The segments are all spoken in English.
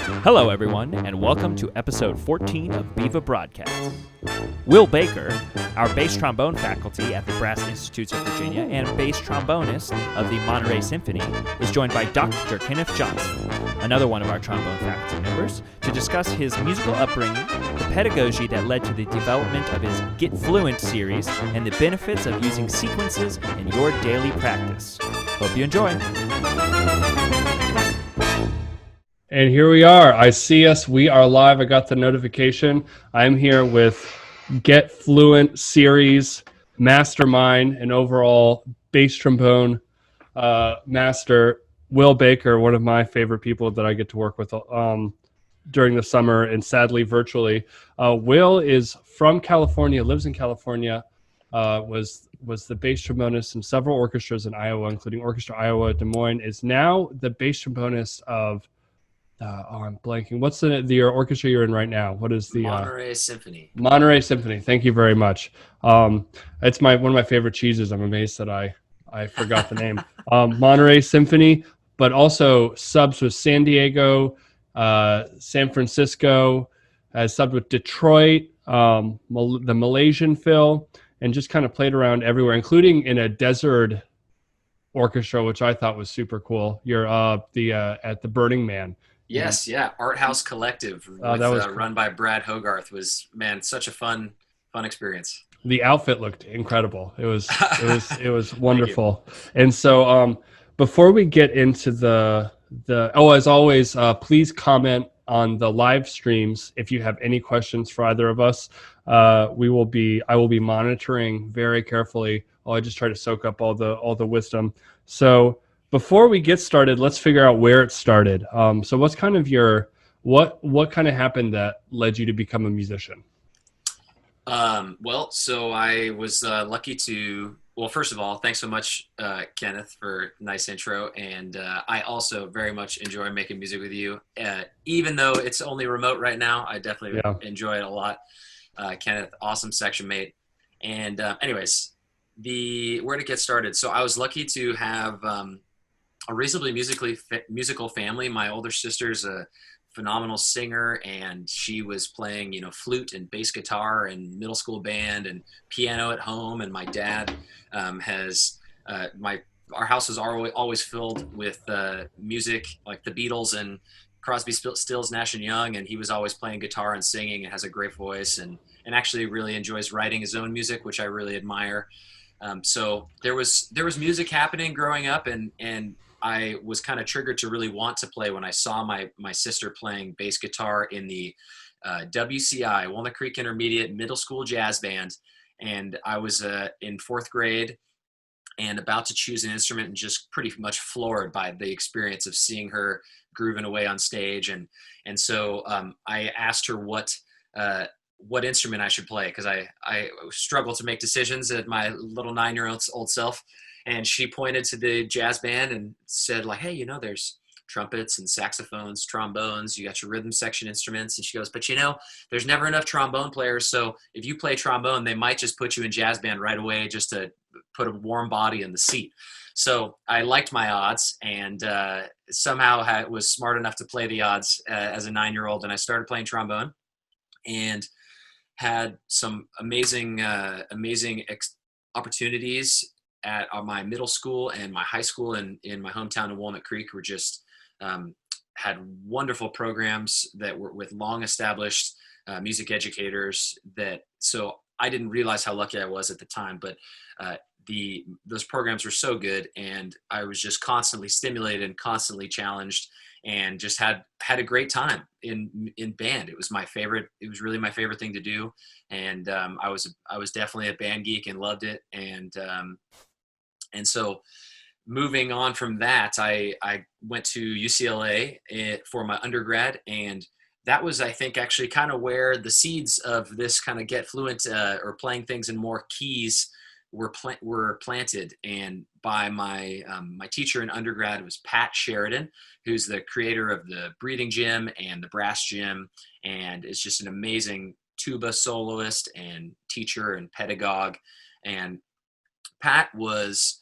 Hello, everyone, and welcome to episode 14 of Viva Broadcast. Will Baker, our bass trombone faculty at the Brass Institutes of Virginia and bass trombonist of the Monterey Symphony, is joined by Dr. Kenneth Johnson, another one of our trombone faculty members, to discuss his musical upbringing, the pedagogy that led to the development of his Get Fluent series, and the benefits of using sequences in your daily practice. Hope you enjoy. And here we are. I see us. We are live. I got the notification. I'm here with Get Fluent series mastermind and overall bass trombone master, Will Baker, one of my favorite people that I get to work with during the summer and sadly virtually. Will is from California, lives in California, was the bass trombonist in several orchestras in Iowa, including Orchestra Iowa, Des Moines, is now the bass trombonist of I'm blanking. What's the orchestra you're in right now? What is the Monterey Symphony? Monterey Symphony. Thank you very much. It's one of my favorite cheeses. I'm amazed that I forgot the name. Monterey Symphony, but also subs with San Diego, San Francisco, has subbed with Detroit, the Malaysian Phil, and just kind of played around everywhere, including in a desert orchestra, which I thought was super cool. You're at the Burning Man. Yes, yeah. Art House Collective, that was cool. Run by Brad Hogarth, was such a fun experience. The outfit looked incredible. It was wonderful. And so before we get into as always, please comment on the live streams if you have any questions for either of us. I will be monitoring very carefully. I just try to soak up all the wisdom. So before we get started, let's figure out where it started. So what's kind of what kind of happened that led you to become a musician? So I was lucky to, first of all, thanks so much, Kenneth, for a nice intro. And I also very much enjoy making music with you. Even though it's only remote right now, I definitely enjoy it a lot. Kenneth, awesome section mate. And anyways, where to get started. So I was lucky to have a reasonably musical family. My older sister's a phenomenal singer, and she was playing, flute and bass guitar and middle school band and piano at home. And my dad our house is always filled with music, like the Beatles and Crosby, Stills, Nash and Young. And he was always playing guitar and singing and has a great voice and actually really enjoys writing his own music, which I really admire. So there was music happening growing up, and I was kind of triggered to really want to play when I saw my sister playing bass guitar in the WCI, Walnut Creek Intermediate Middle School Jazz Band. And I was in fourth grade and about to choose an instrument and just pretty much floored by the experience of seeing her grooving away on stage. And so I asked her what instrument I should play, because I struggle to make decisions at my little 9-year-old self. And she pointed to the jazz band and said, like, hey, there's trumpets and saxophones, trombones, you got your rhythm section instruments. And she goes, but there's never enough trombone players. So if you play trombone, they might just put you in jazz band right away just to put a warm body in the seat. So I liked my odds, and somehow was smart enough to play the odds as a 9-year-old. And I started playing trombone and had some amazing opportunities at my middle school and my high school in my hometown of Walnut Creek. Were just had wonderful programs that were with long established music educators. So I didn't realize how lucky I was at the time, but those programs were so good, and I was just constantly stimulated and constantly challenged, and just had a great time in band. It was my favorite. It was really my favorite thing to do. And I was definitely a band geek and loved it. And so moving on from that, I went to UCLA for my undergrad, and that was, I think, actually kind of where the seeds of this kind of Get Fluent or playing things in more keys were planted. And by my teacher in undergrad was Pat Sheridan, who's the creator of the Breathing Gym and the Brass Gym, and is just an amazing tuba soloist and teacher and pedagogue. And Pat was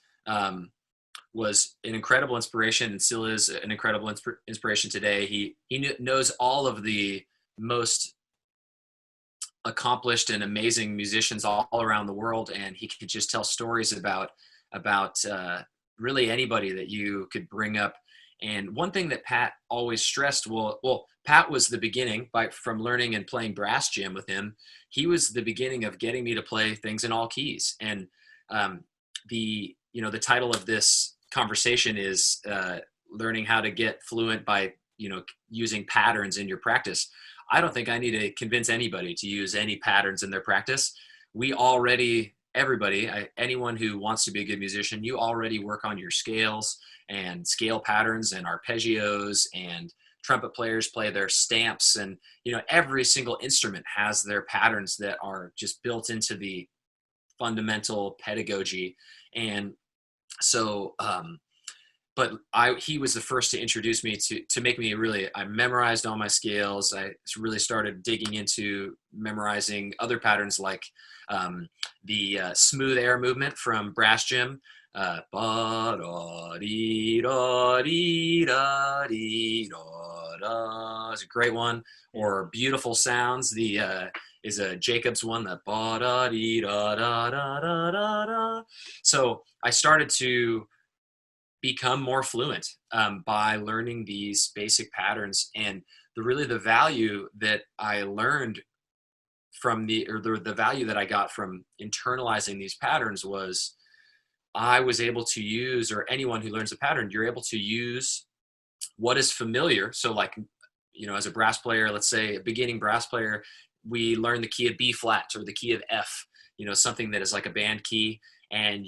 was an incredible inspiration and still is an incredible inspiration today. He knows all of the most accomplished and amazing musicians all around the world, and he could just tell stories about really anybody that you could bring up. And one thing that Pat always stressed, well, Pat was the beginning from learning and playing brass jam with him. He was the beginning of getting me to play things in all keys. And the title of this conversation is learning how to get fluent by using patterns in your practice. I don't think I need to convince anybody to use any patterns in their practice. Anyone who wants to be a good musician, you already work on your scales and scale patterns and arpeggios, and trumpet players play their stamps, and every single instrument has their patterns that are just built into the fundamental pedagogy. And so but he was the first to introduce me to make me I memorized all my scales. I really started digging into memorizing other patterns, like the smooth air movement from brass gym. Is a great one. Or Beautiful Sounds, is a Jacobs one, that ba da dee da da da da da da. So I started to become more fluent by learning these basic patterns, and the value that I learned from the value that I got from internalizing these patterns was I was able to use, or anyone who learns a pattern, you're able to use what is familiar. So like, as a brass player, let's say a beginning brass player, we learn the key of B flat or the key of F, something that is like a band key. And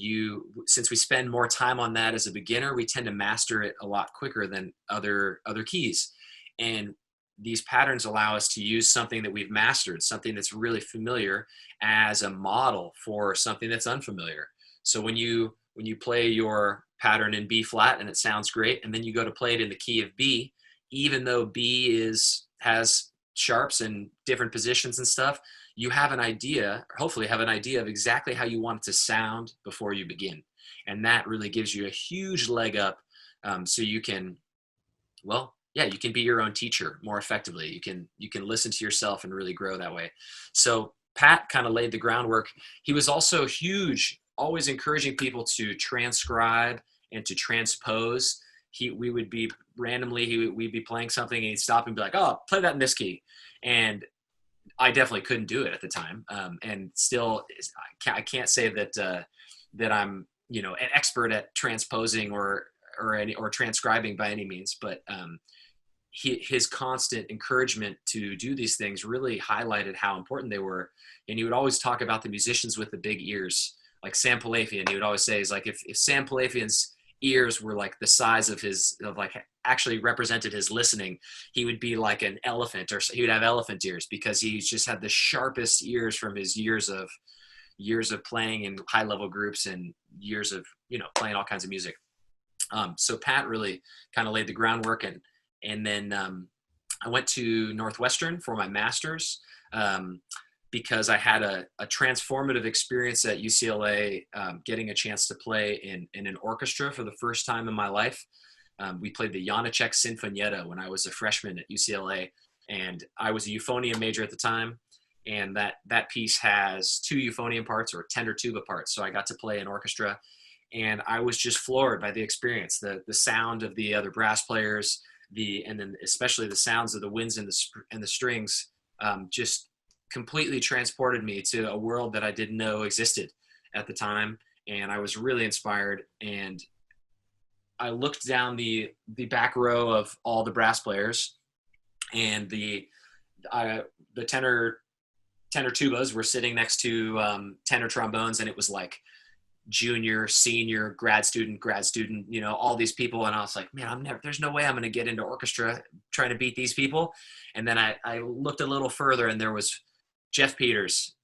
since we spend more time on that as a beginner, we tend to master it a lot quicker than other keys. And these patterns allow us to use something that we've mastered, something that's really familiar, as a model for something that's unfamiliar. So when you play your pattern in B flat and it sounds great, and then you go to play it in the key of B, even though B has sharps and different positions and stuff, you have an idea, or hopefully have an idea of exactly how you want it to sound before you begin. And that really gives you a huge leg up. So you can, you can be your own teacher more effectively. You can listen to yourself and really grow that way. So Pat kind of laid the groundwork. He was also huge, always encouraging people to transcribe and to transpose. We'd be playing something, and he'd stop and be like, "Oh, play that in this key." And I definitely couldn't do it at the time. And still, I can't say that I'm, an expert at transposing or transcribing by any means, but his constant encouragement to do these things really highlighted how important they were. And he would always talk about the musicians with the big ears, like Sam Palafian. He would always say, is like, if Sam Palafian's ears were like the size of actually represented his listening, he would be like an elephant, or he would have elephant ears, because he just had the sharpest ears from his years of playing in high level groups and years of, playing all kinds of music. So Pat really kind of laid the groundwork, and then I went to Northwestern for my master's, because I had a transformative experience at UCLA, getting a chance to play in an orchestra for the first time in my life. We played the Janacek Sinfonietta when I was a freshman at UCLA, and I was a euphonium major at the time. And that piece has 2 euphonium parts, or tenor tuba parts. So I got to play an orchestra, and I was just floored by the experience, the sound of the other brass players, and then especially the sounds of the winds and the strings, just completely transported me to a world that I didn't know existed at the time. And I was really inspired. And I looked down the back row of all the brass players, and the tenor tubas were sitting next to tenor trombones, and it was like junior, senior, grad student, all these people. And I was like, man, there's no way I'm going to get into orchestra trying to beat these people. And then I looked a little further, and there was Jeff Peters,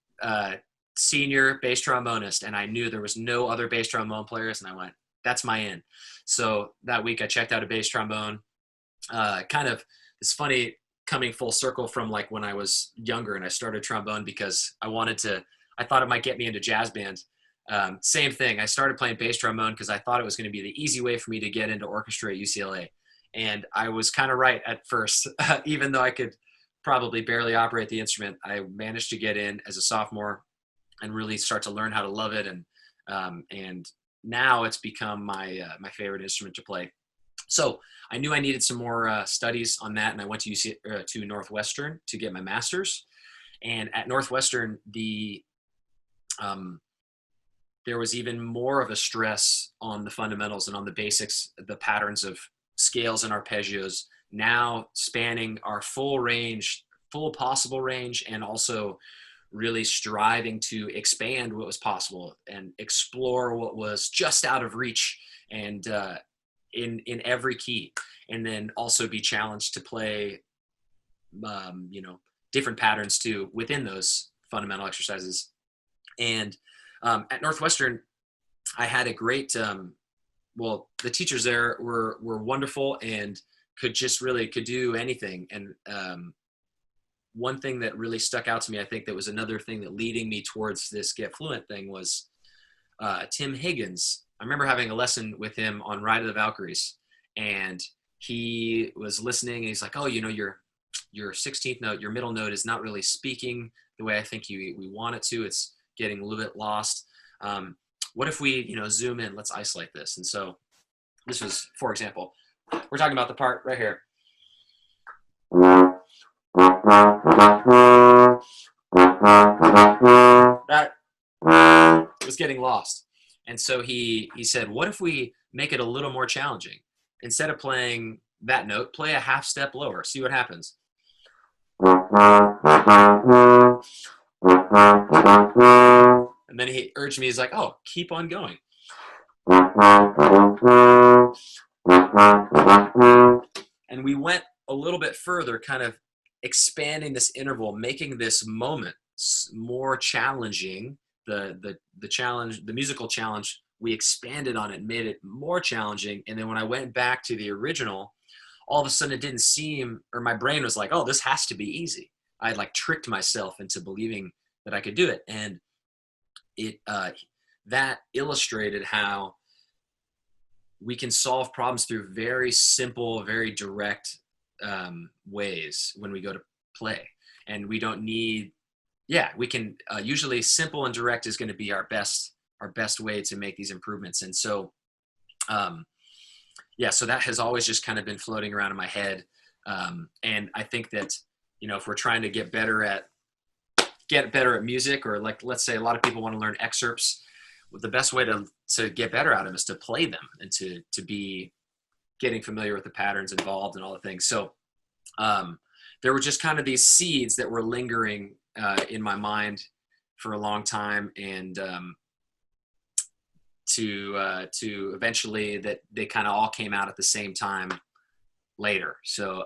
senior bass trombonist, and I knew there was no other bass trombone players, and I went, that's my in. So that week I checked out a bass trombone. Kind of, it's funny coming full circle from like when I was younger and I started trombone, because I thought it might get me into jazz band. Same thing. I started playing bass trombone because I thought it was going to be the easy way for me to get into orchestra at UCLA. And I was kind of right at first. Even though I could probably barely operate the instrument, I managed to get in as a sophomore and really start to learn how to love it. And now it's become my favorite instrument to play. So I knew I needed some more studies on that, and I went to Northwestern to get my master's. And at Northwestern, there was even more of a stress on the fundamentals and on the basics, the patterns of scales and arpeggios, now spanning our full possible range, and also really striving to expand what was possible and explore what was just out of reach, and in every key, and then also be challenged to play different patterns too within those fundamental exercises. And at Northwestern, I had a great the teachers there were wonderful and could do anything. And one thing that really stuck out to me, I think that was another thing that leading me towards this Get Fluent thing, was Tim Higgins. I remember having a lesson with him on Ride of the Valkyries, and he was listening, and he's like, "Oh, your 16th note, your middle note is not really speaking the way I think we want it to. It's getting a little bit lost. What if we, zoom in? Let's isolate this." And so this was, for example, we're talking about the part right here. That was getting lost. And so he said, what if we make it a little more challenging? Instead of playing that note, play a half step lower. See what happens. And then he urged me, he's like, oh, keep on going. And we went a little bit further, kind of expanding this interval, making this moment more challenging. The challenge, the musical challenge, we expanded on it, made it more challenging. And then when I went back to the original, all of a sudden it didn't seem, or my brain was like, oh, this has to be easy. I had tricked myself into believing that I could do it. And it that illustrated how we can solve problems through very simple, very direct ways when we go to play. And we don't need, we can usually simple and direct is going to be our best way to make these improvements. And so, so that has always just kind of been floating around in my head. And I think that, if we're trying to get better at music, or let's say a lot of people want to learn excerpts, the best way to get better at them is to play them and to be getting familiar with the patterns involved and all the things. So there were just kind of these seeds that were lingering in my mind for a long time, and to eventually that they kind of all came out at the same time later. So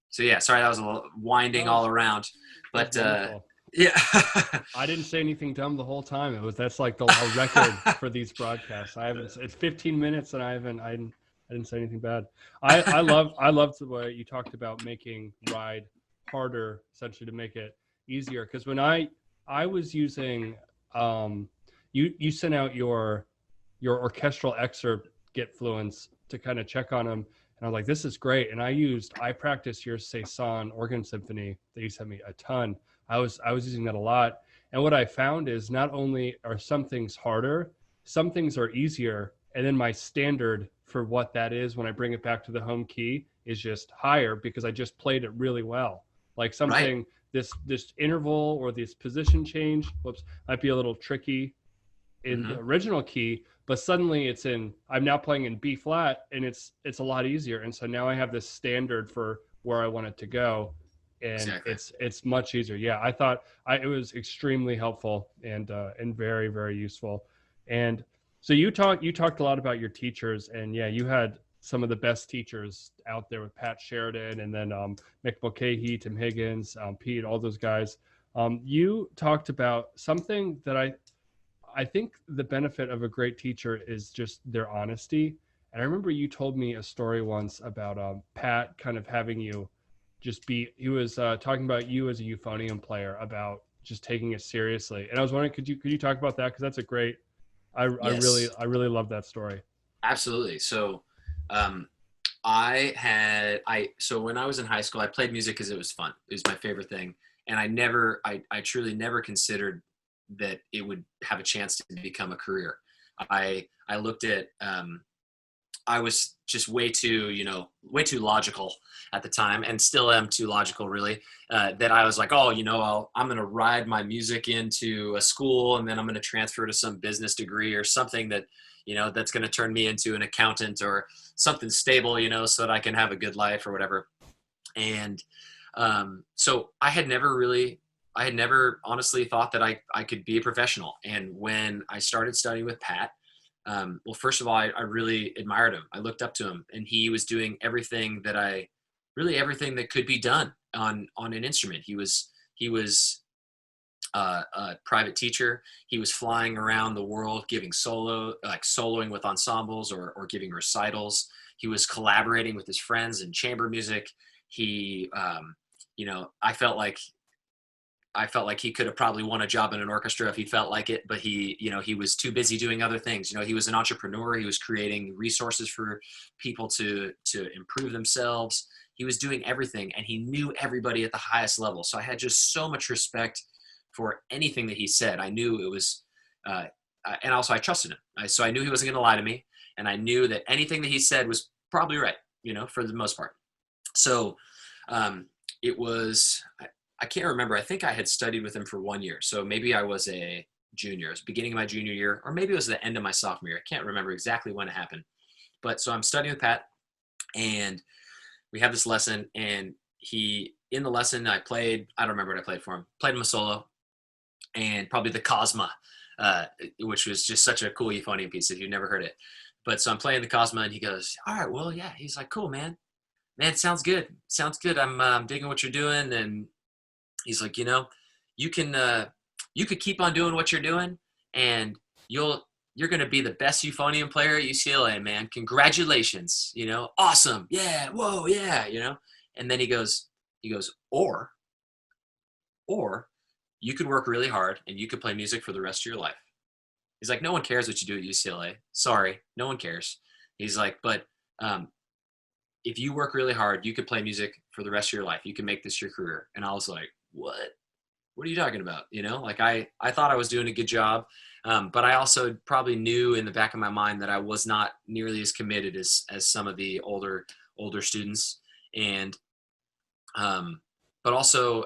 sorry, that was a little winding all around, but yeah. I didn't say anything dumb the whole time. That's like the record for these broadcasts. It's 15 minutes and I didn't say anything bad. I loved the way you talked about making ride harder, essentially to make it easier. Because when I was using, you sent out your orchestral excerpt Get Fluents to kind of check on them. And I'm like, this is great. And I practiced your Saison organ symphony that you sent me a ton. I was using that a lot. And what I found is not only are some things harder, some things are easier. And then my standard for what that is when I bring it back to the home key is just higher because I just played it really well. Like something, right. This interval or this position change, might be a little tricky in the original key, but suddenly I'm now playing in B flat and it's a lot easier. And so now I have this standard for where I want it to go. And exactly. It's much easier. Yeah, I thought it was extremely helpful and very, very useful. And so you talked a lot about your teachers, and you had some of the best teachers out there with Pat Sheridan, and then Mick Mulcahy, Tim Higgins, Pete, all those guys. You talked about something that I think the benefit of a great teacher is just their honesty. And I remember you told me a story once about Pat kind of having you he was talking about you as a euphonium player, about just taking it seriously. And I was wondering, could you talk about that? Because that's a great Yes, I really love that story. absolutely. So, um, so when I was in high school, I played music because it was fun. It was my favorite thing, and I truly never considered that it would have a chance to become a career. I looked at, I was just way too logical at the time, and still am too logical, really. That I was like, oh, I'm going to ride my music into a school, and then I'm going to transfer to some business degree or something that, that's going to turn me into an accountant or something stable, so that I can have a good life or whatever. And so I had never honestly thought that I could be a professional. And when I started studying with Pat, well, first of all, I really admired him. I looked up to him, and he was doing everything that could be done on an instrument. He was a private teacher. He was flying around the world giving soloing with ensembles or giving recitals. He was collaborating with his friends in chamber music. He, I felt like he could have probably won a job in an orchestra if he felt like it, but he was too busy doing other things. He was an entrepreneur. He was creating resources for people to improve themselves. He was doing everything, and he knew everybody at the highest level. So I had just so much respect for anything that he said. I knew it was, and also I trusted him. So I knew he wasn't going to lie to me, and I knew that anything that he said was probably right, for the most part. So it was, I can't remember. I think I had studied with him for 1 year. So maybe I was a junior. It was beginning of my junior year, or maybe it was the end of my sophomore year. I can't remember exactly when it happened. But so I'm studying with Pat, and we have this lesson, and in the lesson, I don't remember what I played for him, played him a solo, and probably the Cosma, which was just such a cool euphonium piece if you've never heard it. But so I'm playing the Cosma, and he goes, all right, well, yeah. He's like, cool, man. Man, sounds good. Sounds good. I'm digging what you're doing. And he's like, you can, you could keep on doing what you're doing, and you're going to be the best euphonium player at UCLA, man. Congratulations. Awesome. Yeah. Whoa. Yeah. And then he goes, or you could work really hard and you could play music for the rest of your life. He's like, no one cares what you do at UCLA. Sorry. No one cares. He's like, but, if you work really hard, you could play music for the rest of your life. You can make this your career. And I was like, what? What are you talking about? Like I thought I was doing a good job. But I also probably knew in the back of my mind that I was not nearly as committed as some of the older students. And, but also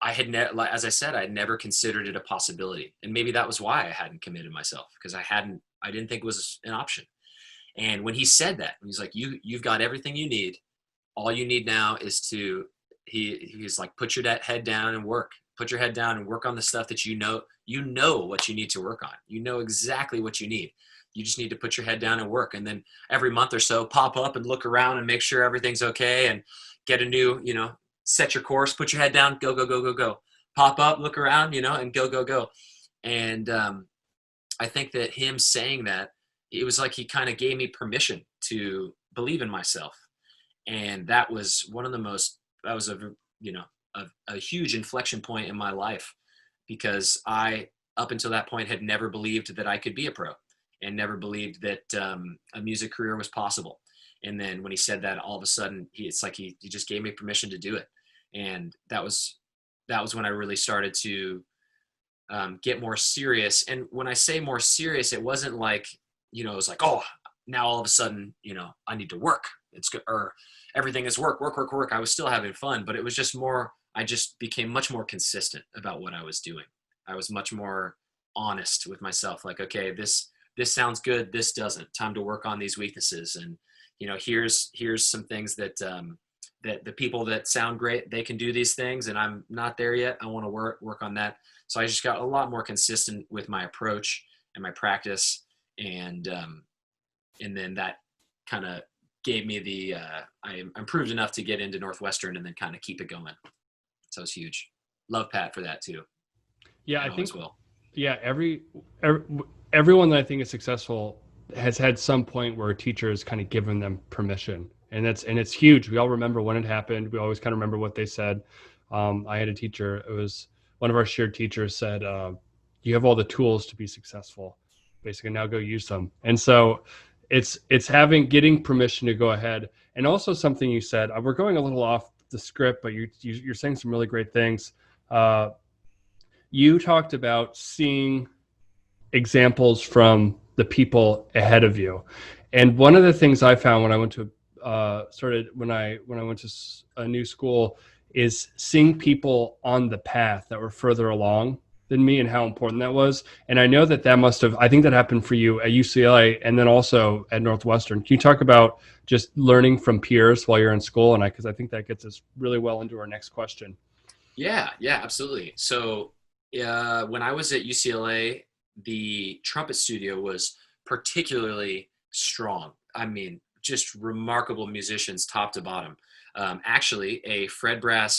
I had as I said, I had never considered it a possibility. And maybe that was why I hadn't committed myself, because I didn't think it was an option. And when he said that, he's like, you've got everything you need. All you need now is he's like, put your head down and work. Put your head down and work on the stuff that you know what you need to work on. You know exactly what you need. You just need to put your head down and work. And then every month or so, pop up and look around and make sure everything's okay, and get a new, set your course, put your head down, go, go, go, go, go. Pop up, look around, and go, go, go. And I think that him saying that, it was like he kind of gave me permission to believe in myself. And that was a huge inflection point in my life, because I, up until that point, had never believed that I could be a pro, and never believed that a music career was possible. And then when he said that, all of a sudden, it's like he just gave me permission to do it. And that was when I really started to get more serious. And when I say more serious, it wasn't like, it was like, oh, now all of a sudden, I need to work. It's good, or everything is work, work, work, work. I was still having fun, but it was just more, I just became much more consistent about what I was doing. I was much more honest with myself. Like, okay, this sounds good. This doesn't. Time to work on these weaknesses. And, here's some things that, that the people that sound great, they can do these things, and I'm not there yet. I want to work on that. So I just got a lot more consistent with my approach and my practice. And then that kind of gave me I improved enough to get into Northwestern and then kind of keep it going. So it's huge. Love Pat for that too. Yeah, I I think, will. yeah, everyone that I think is successful has had some point where a teacher has kind of given them permission. And it's huge. We all remember when it happened. We always kind of remember what they said. I had a teacher, it was one of our shared teachers said, you have all the tools to be successful. basically now go use them. And so it's getting permission to go ahead. And also something you said, we're going a little off the script, but you're saying some really great things. You talked about seeing examples from the people ahead of you. And one of the things I found when I went to when I went to a new school is seeing people on the path that were further along than me and how important that was. And I know that I think that happened for you at UCLA and then also at Northwestern. Can you talk about just learning from peers while you're in school? And because I think that gets us really well into our next question. Yeah, absolutely. So when I was at UCLA, the trumpet studio was particularly strong. I mean, just remarkable musicians top to bottom. Actually,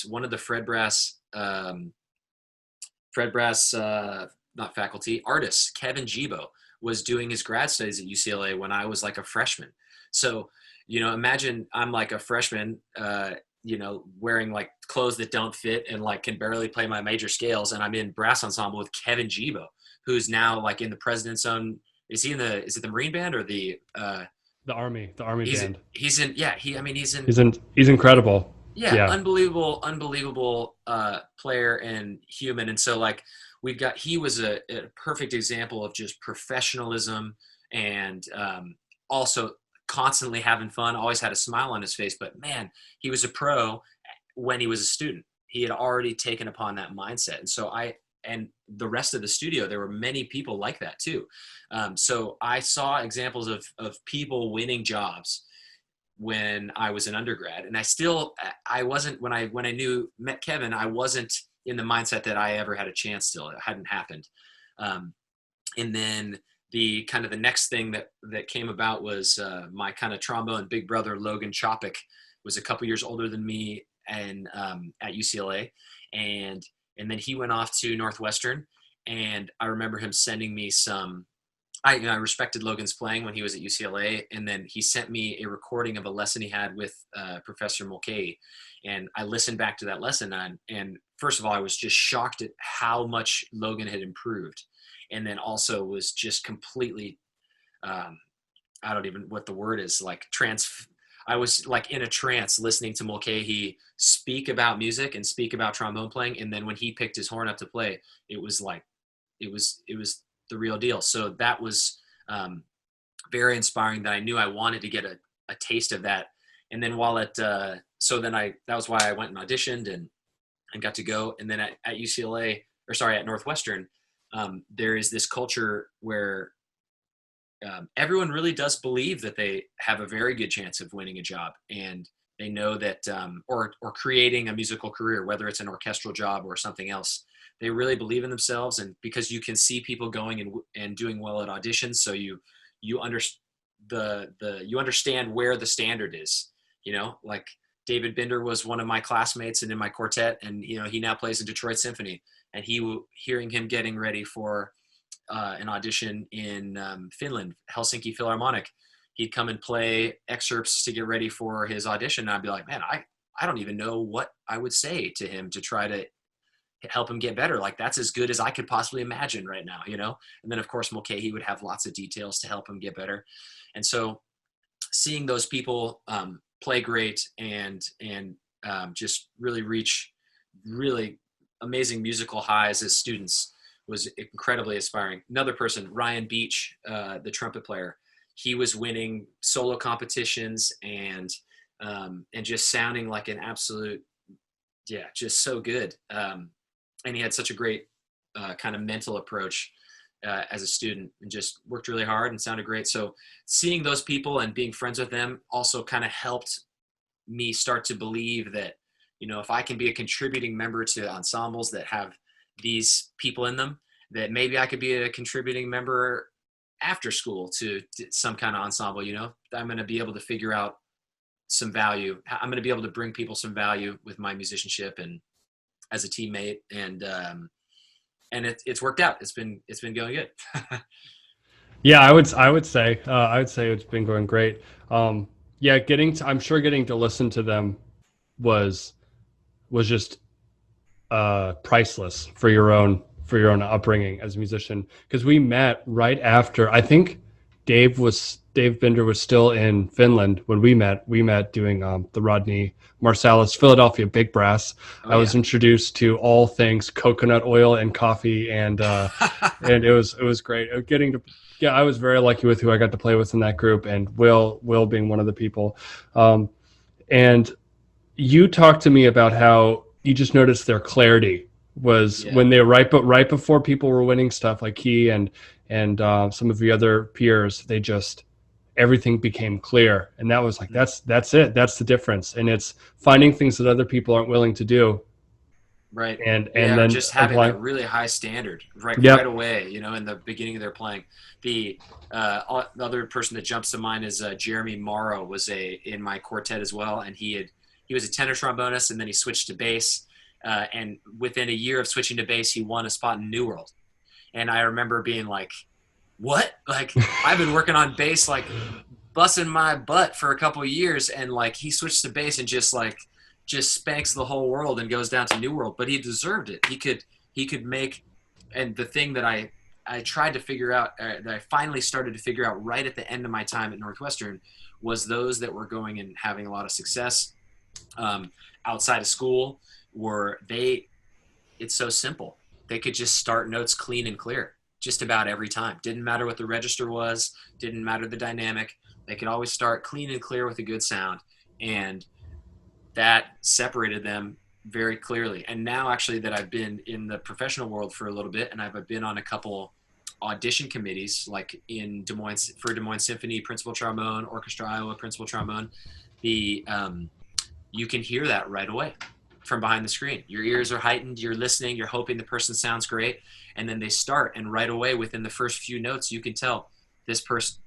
one of the Fred Brass, not faculty, artists, Kevin Gibo, was doing his grad studies at UCLA when I was like a freshman. So, imagine I'm like a freshman, wearing like clothes that don't fit and like can barely play my major scales. And I'm in brass ensemble with Kevin Gibo, who's now like in the President's Own. Is it the Marine Band or the Army band? He's incredible. Yeah. Unbelievable player and human. And so like he was a perfect example of just professionalism and also constantly having fun, always had a smile on his face. But man, he was a pro when he was a student. He had already taken upon that mindset. And so and the rest of the studio, there were many people like that too. So I saw examples of people winning jobs when I was an undergrad. And I wasn't, when I met Kevin, I wasn't in the mindset that I ever had a chance still. It hadn't happened. And then the next thing that came about was my kind of trombone big brother, Logan Chopik, was a couple years older than me and at UCLA. And then he went off to Northwestern, and I remember him sending me I respected Logan's playing when he was at UCLA, and then he sent me a recording of a lesson he had with Professor Mulcahy, and I listened back to that lesson, and first of all, I was just shocked at how much Logan had improved, and then also was just completely, I don't even what the word is, like I was like in a trance listening to Mulcahy speak about music and speak about trombone playing. And then when he picked his horn up to play, it was the real deal. So that was very inspiring, that I knew I wanted to get a taste of that. And then that was why I went and auditioned and got to go. And then at Northwestern, there is this culture where everyone really does believe that they have a very good chance of winning a job, and they know that, or creating a musical career, whether it's an orchestral job or something else. They really believe in themselves, and because you can see people going and doing well at auditions, so you understand where the standard is. Like David Binder was one of my classmates and in my quartet, and he now plays in Detroit Symphony. And hearing him getting ready for an audition in Finland, Helsinki Philharmonic, he'd come and play excerpts to get ready for his audition. And I'd be like, man, I don't even know what I would say to him to try to help him get better. Like, that's as good as I could possibly imagine right now, And then of course, Mulcahy would have lots of details to help him get better. And so seeing those people play great and just really reach really amazing musical highs as students was incredibly inspiring. Another person, Ryan Beach, the trumpet player, he was winning solo competitions and just sounding like an absolute, just so good. And he had such a great kind of mental approach as a student, and just worked really hard and sounded great. So seeing those people and being friends with them also kind of helped me start to believe that, if I can be a contributing member to ensembles that have these people in them, that maybe I could be a contributing member after school to some kind of ensemble. I'm going to be able to figure out some value. I'm going to be able to bring people some value with my musicianship and as a teammate. And it's worked out. It's been going good. Yeah, I would say it's been going great. I'm sure getting to listen to them was just priceless for your own for your own upbringing as a musician? Because we met right after, I think Dave Binder was still in Finland when we met. We met doing the Rodney Marsalis Philadelphia Big Brass. Oh, I was introduced to all things coconut oil and coffee, and and it was great. I was very lucky with who I got to play with in that group, and Will being one of the people. And you talked to me about how you just noticed their clarity was when they were right before people were winning stuff like he and some of the other peers. They just, everything became clear, and that was like that's it. That's the difference, and it's finding things that other people aren't willing to do. Right. And then just having applying that really high standard right away, in the beginning of their playing. The other person that jumps to mind is Jeremy Morrow was in my quartet as well, and he was a tenor trombonist, and then he switched to bass. And within a year of switching to bass, he won a spot in New World. And I remember being like, what? Like, I've been working on bass, like busting my butt for a couple of years. And like, he switched to bass and just spanks the whole world and goes down to New World, but he deserved it. He could make, and the thing that I tried to figure out, that I finally started to figure out right at the end of my time at Northwestern, was those that were going and having a lot of success outside of school it's so simple. They could just start notes clean and clear just about every time. Didn't matter what the register was, didn't matter the dynamic. They could always start clean and clear with a good sound. And that separated them very clearly. And now actually that I've been in the professional world for a little bit, and I've been on a couple audition committees, like in Des Moines Symphony, principal trombone, Orchestra Iowa, principal trombone, you can hear that right away from behind the screen. Your ears are heightened, you're listening, you're hoping the person sounds great, and then they start, and right away within the first few notes, you can tell this person,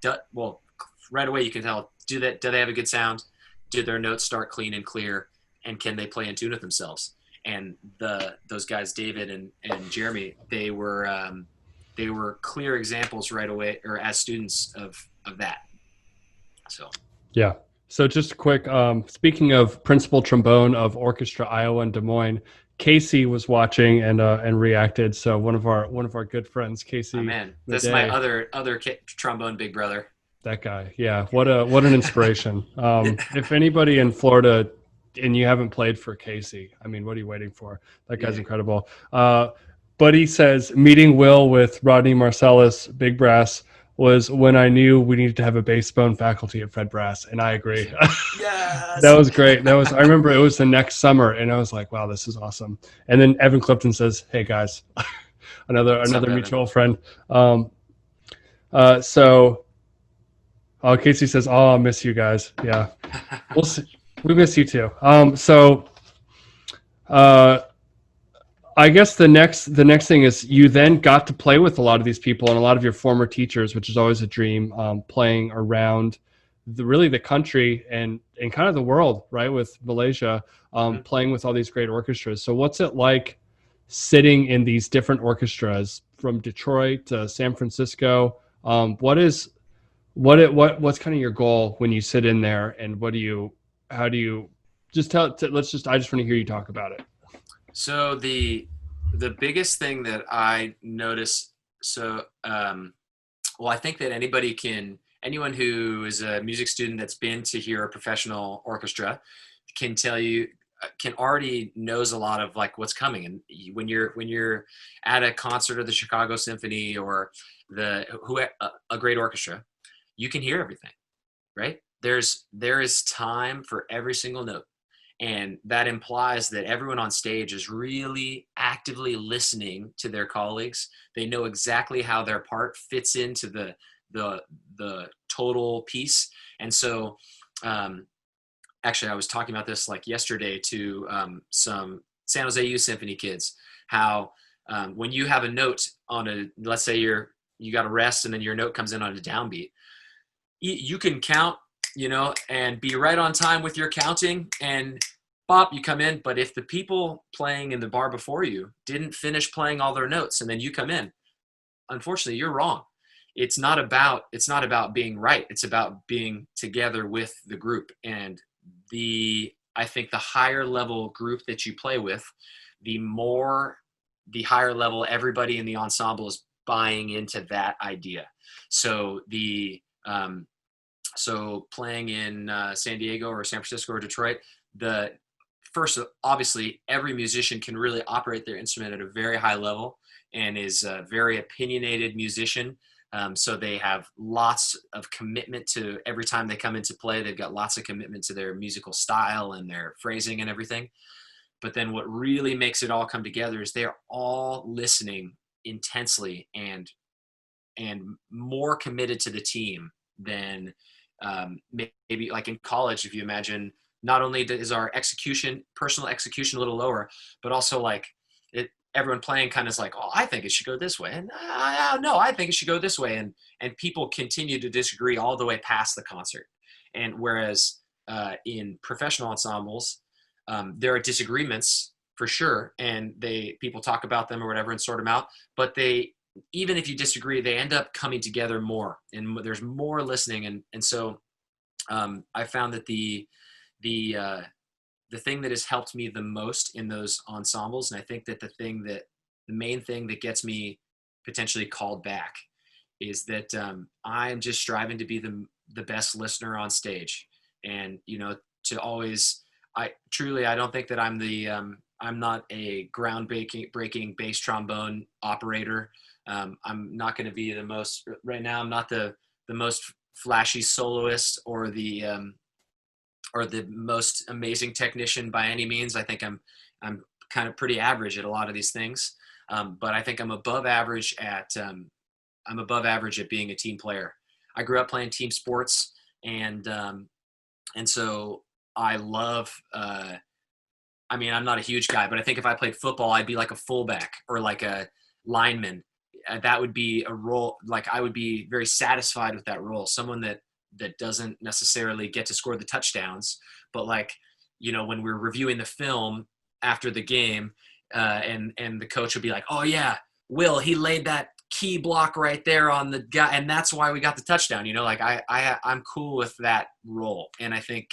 right away you can tell, do they have a good sound? Do their notes start clean and clear? And can they play in tune with themselves? And those guys, David and Jeremy, they were clear examples right away, or as students of that. So. Yeah. So just a quick, speaking of principal trombone of Orchestra Iowa in Des Moines, Casey was watching and reacted. So one of our good friends, Casey. Oh man, that's my other trombone big brother. That guy, yeah. What an inspiration. If anybody in Florida and you haven't played for Casey, I mean, what are you waiting for? That guy's incredible. Buddy says meeting Will with Rodney Marsalis Big Brass was when I knew we needed to have a bass bone faculty at Fred Brass, and I agree. Yes. That was great. I remember it was the next summer, and I was like, wow, this is awesome. And then Evan Clifton says, hey guys, another mutual friend. Casey says, oh, I miss you guys. Yeah, we'll see. We miss you too. I guess the next thing is you then got to play with a lot of these people and a lot of your former teachers, which is always a dream, playing around the country and kind of the world, right? With Malaysia, playing with all these great orchestras. So what's it like sitting in these different orchestras from Detroit to San Francisco? What's kind of your goal when you sit in there, and how do you just I just want to hear you talk about it. So the biggest thing that I notice, I think that anyone who is a music student that's been to hear a professional orchestra can tell you, can already knows a lot of like what's coming. And when you're at a concert of the Chicago Symphony or a great orchestra, you can hear everything, right? There is time for every single note. And that implies that everyone on stage is really actively listening to their colleagues. They know exactly how their part fits into the total piece. And so, actually, I was talking about this like yesterday to some San Jose Youth Symphony kids, how when you have a note on let's say you got a rest and then your note comes in on a downbeat, you can count, and be right on time with your counting, and bop, you come in. But if the people playing in the bar before you didn't finish playing all their notes and then you come in, unfortunately, you're wrong. It's not about being right. It's about being together with the group. And I think the higher level group that you play with, the more the higher level, everybody in the ensemble is buying into that idea. So so playing in San Diego or San Francisco or Detroit, the first, obviously, every musician can really operate their instrument at a very high level and is a very opinionated musician. So they have lots of commitment to every time they come into play. They've got lots of commitment to their musical style and their phrasing and everything. But then what really makes it all come together is they're all listening intensely and more committed to the team than maybe like in college. If you imagine, not only is our personal execution a little lower, but also like everyone playing kind of is like, oh, I think it should go this way, and no, I think it should go this way, and people continue to disagree all the way past the concert. And whereas in professional ensembles, there are disagreements for sure, and people talk about them or whatever and sort them out, but even if you disagree, they end up coming together more, and there's more listening. And so I found that the thing that has helped me the most in those ensembles, and I think that the main thing that gets me potentially called back, is that I'm just striving to be the best listener on stage. And, to always, I don't think that I'm not a breaking bass trombone operator. I'm not going to be right now, I'm not the most flashy soloist or the most amazing technician by any means. I think I'm kind of pretty average at a lot of these things. But I think I'm above average at being a team player. I grew up playing team sports, and so I love, I'm not a huge guy, but I think if I played football, I'd be like a fullback or like a lineman. That would be a role, like I would be very satisfied with that role. Someone that doesn't necessarily get to score the touchdowns, but like, when we're reviewing the film after the game, and the coach would be like, oh yeah, Will, he laid that key block right there on the guy, and that's why we got the touchdown. Like I'm cool with that role. And I think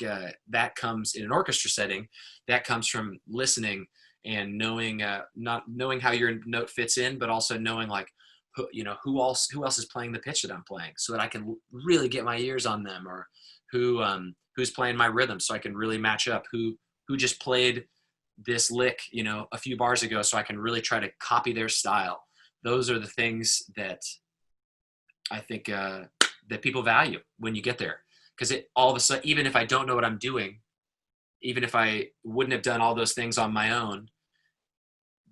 that comes in an orchestra setting, that comes from listening and knowing, not knowing how your note fits in, but also knowing like, who else is playing the pitch that I'm playing, so that I can really get my ears on them, or who's playing my rhythm, so I can really match up who just played this lick, a few bars ago, so I can really try to copy their style. Those are the things that I think that people value when you get there, because all of a sudden, even if I don't know what I'm doing, even if I wouldn't have done all those things on my own,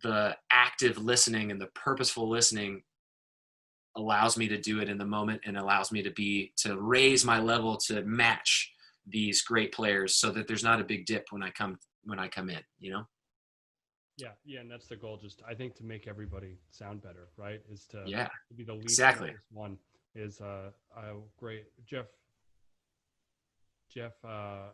the active listening and the purposeful listening allows me to do it in the moment, and allows me to raise my level to match these great players, so that there's not a big dip when I come in, Yeah, and that's the goal. Just, I think, to make everybody sound better, right? Is to be the least exactly one. Is great Jeff, a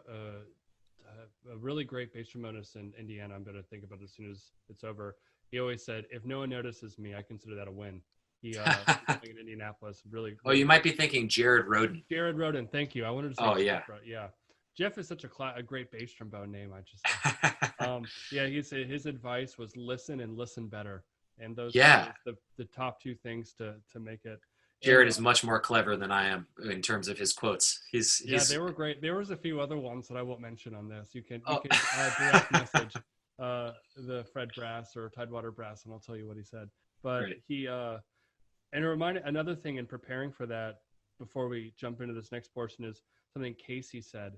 really great bass trombonist in Indiana. I'm going to think about it as soon as it's over. He always said, if no one notices me, I consider that a win. He's playing in Indianapolis. Really. Oh, you might be thinking Jared Roden. Jared Roden, thank you. I wanted to say. Oh, yeah. Yeah. Jeff is such a great bass trombone name. I just. His advice was listen and listen better, and those are the top two things to make it. Jared is much more clever than I am in terms of his quotes. They were great. There was a few other ones that I won't mention on this. You can direct message the Fred Brass or Tidewater Brass, and I'll tell you what he said. But he and it reminded, another thing in preparing for that, before we jump into this next portion, is something Casey said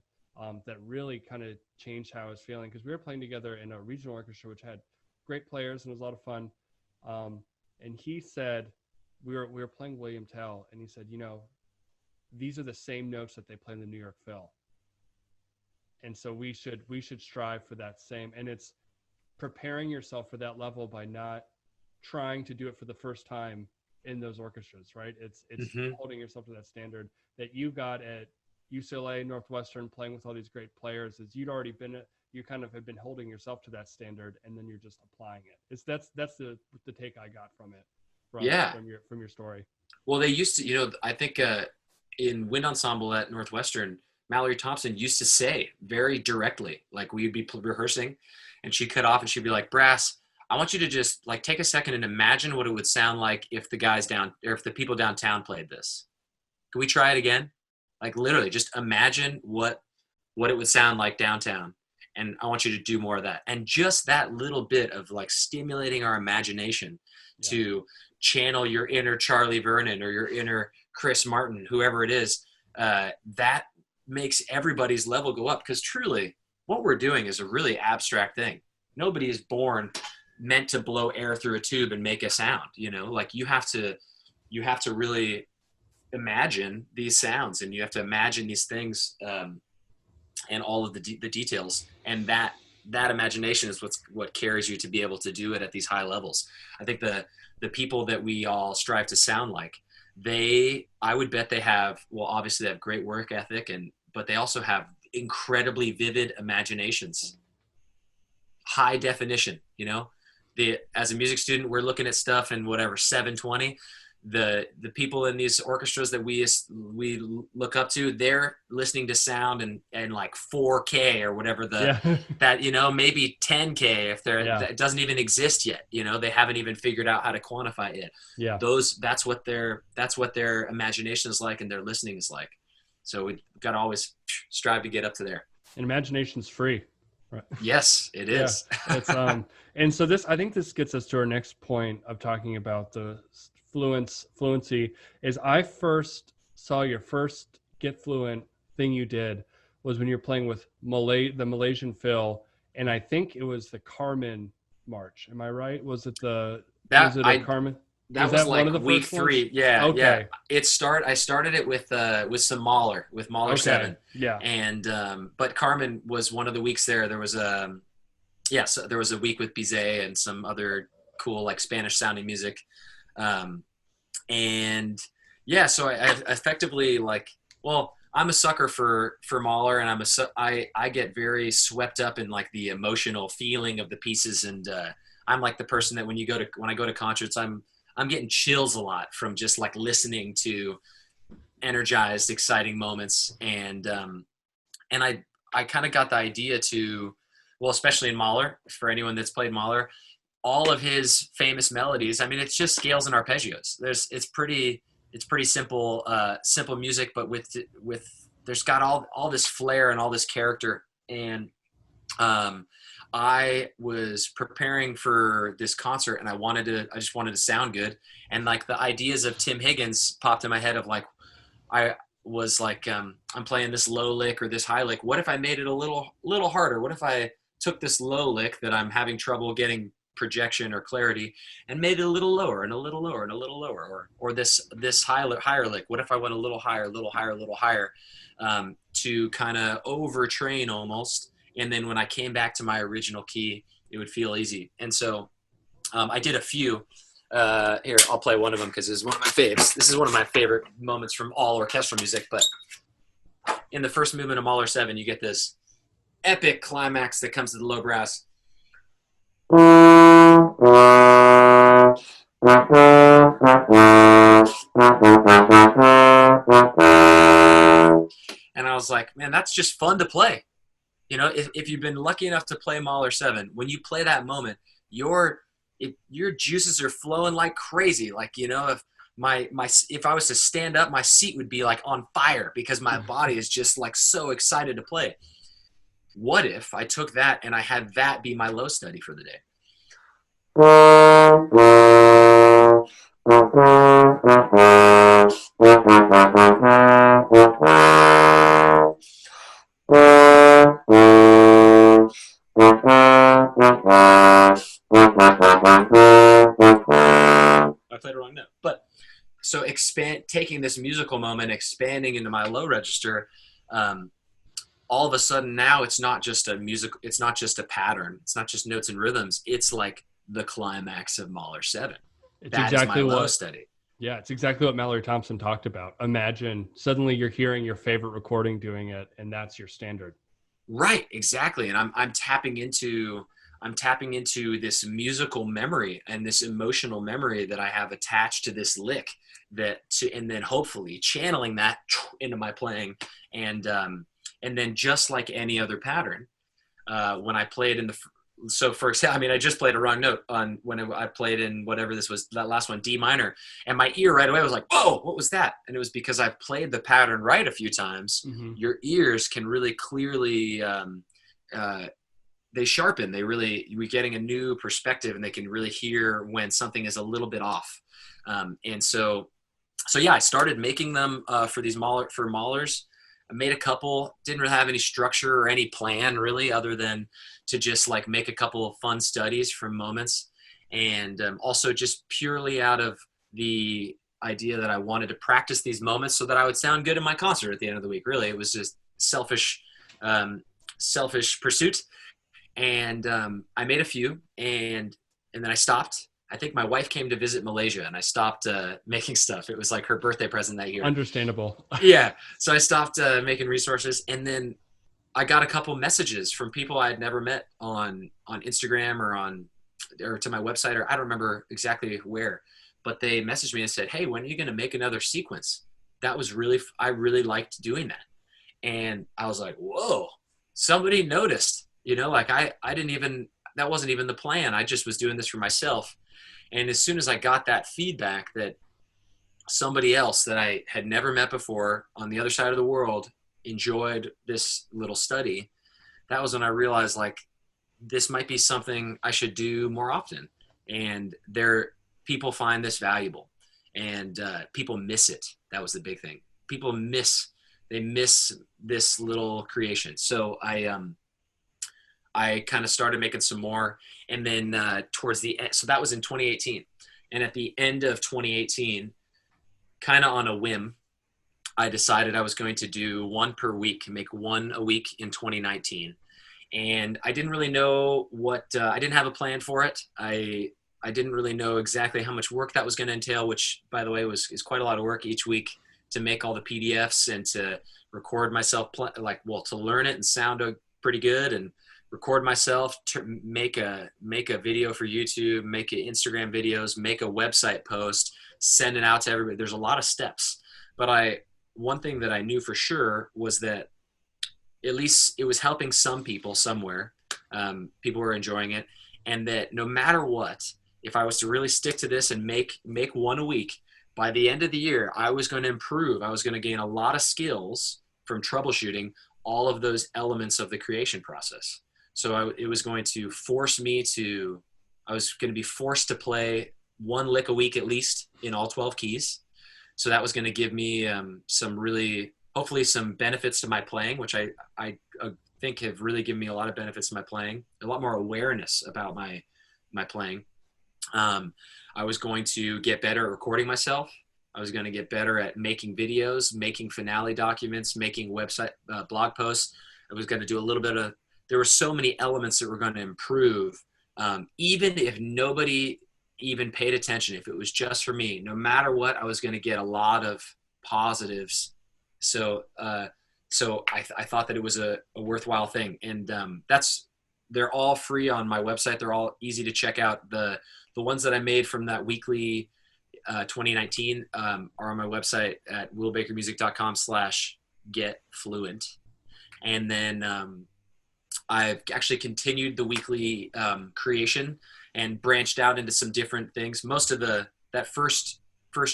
that really kind of changed how I was feeling, because we were playing together in a regional orchestra which had great players and it was a lot of fun. And he said, we were playing William Tell, and he said, these are the same notes that they play in the New York Phil, and so we should strive for that same. And it's preparing yourself for that level by not trying to do it for the first time in those orchestras, right? It's holding yourself to that standard that you got at UCLA, Northwestern, playing with all these great players. Is you kind of have been holding yourself to that standard, and then you're just applying it. That's the take I got from it. From your story. Well, they used to, I think in wind ensemble at Northwestern, Mallory Thompson used to say very directly, like we'd be rehearsing, and she'd cut off and she'd be like, Brass, I want you to just like take a second and imagine what it would sound like if the guys down, or if the people downtown played this. Can we try it again? Like literally just imagine what it would sound like downtown. And I want you to do more of that. And just that little bit of like stimulating our imagination to channel your inner Charlie Vernon or your inner Chris Martin, whoever it is, that makes everybody's level go up. Because truly, what we're doing is a really abstract thing. Nobody is born meant to blow air through a tube and make a sound, you know, like you have to really imagine these sounds, and you have to imagine these things, and all of the details, and that imagination is what carries you to be able to do it at these high levels. I think the people that we all strive to sound like, I would bet they have, well, obviously they have great work ethic, but they also have incredibly vivid imaginations, high definition, you know. As a music student, we're looking at stuff in whatever 720. The people in these orchestras that we look up to, they're listening to sound and like 4K or whatever that, you know, maybe 10K if it doesn't even exist yet. You know, they haven't even figured out how to quantify it. Yeah. That's what their imagination is like and their listening is like. So we've got to always strive to get up to there. And imagination's free. Right. Yes, it is. Yeah, it's, and so I think this gets us to our next point of talking about the fluency. Is I first saw your first Get Fluent thing you did was when you were playing with the Malaysian Phil, and I think it was the Carmen March. Am I right? Was it Carmen? That was like one of the week 3. Yeah. Okay. Yeah. I started it with some Mahler, with Mahler 7. Yeah. And but Carmen was one of the weeks there. There was so there was a week with Bizet and some other cool like Spanish sounding music. And yeah, so I effectively like, well, I'm a sucker for Mahler, and I get very swept up in like the emotional feeling of the pieces. And I'm like the person that when I go to concerts, I'm getting chills a lot from just like listening to energized, exciting moments. And I kind of got the idea to, well, especially in Mahler, for anyone that's played Mahler, all of his famous melodies, I mean, it's just scales and arpeggios. It's pretty simple music, but with there's got all this flair and all this character. And I was preparing for this concert, and I just wanted to sound good. And like the ideas of Tim Higgins popped in my head of like, I was like, I'm playing this low lick or this high lick. What if I made it a little harder? What if I took this low lick that I'm having trouble getting projection or clarity and made it a little lower and a little lower and a little lower, or this higher lick? What if I went a little higher, to kind of overtrain almost. And then when I came back to my original key, it would feel easy. And so I did a few. Here, I'll play one of them because it's one of my faves. This is one of my favorite moments from all orchestral music. But in the first movement of Mahler 7, you get this epic climax that comes to the low brass. And I was like, man, that's just fun to play. You know, if you've been lucky enough to play Mahler 7, when you play that moment, your juices are flowing like crazy. Like, you know, if I was to stand up, my seat would be like on fire because my body is just like so excited to play. What if I took that and I had that be my low study for the day? I played a wrong note. But so taking this musical moment, expanding into my low register, all of a sudden now it's not just a pattern. It's not just notes and rhythms. It's like the climax of Mahler 7. That is my low study. Yeah, it's exactly what Mallory Thompson talked about. Imagine suddenly you're hearing your favorite recording doing it, and that's your standard. Right, exactly. And I'm tapping into this musical memory and this emotional memory that I have attached to this lick, and then hopefully channeling that into my playing. And then just like any other pattern, when I played so for example, I mean, I just played a wrong note on when I played in whatever this was, that last one, D minor, and my ear right away was like, whoa, what was that? And it was because I've played the pattern right a few times. Mm-hmm. Your ears can really clearly, they sharpen. We're getting a new perspective, and they can really hear when something is a little bit off. And so yeah, I started making them for these maulers. I made a couple, didn't really have any structure or any plan really, other than to just like make a couple of fun studies from moments. And also just purely out of the idea that I wanted to practice these moments so that I would sound good in my concert at the end of the week. Really, it was just selfish pursuit. And I made a few, and then I stopped. I think my wife came to visit Malaysia, and I stopped making stuff. It was like her birthday present that year. Understandable. Yeah. So I stopped making resources, and then I got a couple messages from people I had never met on Instagram or to my website, or I don't remember exactly where, but they messaged me and said, "Hey, when are you going to make another sequence?" That was I really liked doing that. And I was like, whoa, somebody noticed, like I didn't even, that wasn't even the plan. I just was doing this for myself. And as soon as I got that feedback that somebody else that I had never met before on the other side of the world enjoyed this little study, that was when I realized like this might be something I should do more often. And people find this valuable, and people miss it. That was the big thing. People miss this little creation. So I kind of started making some more, and then towards the end, so that was in 2018. And at the end of 2018, kind of on a whim, I decided I was going to do one per week, make one a week in 2019. And I didn't really know I didn't have a plan for it. I didn't really know exactly how much work that was going to entail, which by the way is quite a lot of work each week to make all the PDFs and to record myself, to learn it and sound pretty good, and record myself, to make a video for YouTube, make Instagram videos, make a website post, send it out to everybody. There's a lot of steps, but one thing that I knew for sure was that at least it was helping some people somewhere. People were enjoying it, and that no matter what, if I was to really stick to this and make one a week, by the end of the year, I was going to improve. I was going to gain a lot of skills from troubleshooting all of those elements of the creation process. So it was going to force me I was going to be forced to play one lick a week at least in all 12 keys. So that was going to give me hopefully some benefits to my playing, which I think have really given me a lot of benefits to my playing, a lot more awareness about my playing. I was going to get better at recording myself. I was going to get better at making videos, making finale documents, making website blog posts. I was going to do a little bit there were so many elements that were going to improve. Even if nobody even paid attention, if it was just for me, no matter what, I was going to get a lot of positives. So I thought that it was a worthwhile thing. And they're all free on my website. They're all easy to check out. The ones that I made from that weekly 2019 are on my website at willbakermusic.com/getfluent. And then I've actually continued the weekly creation and branched out into some different things. Most of that first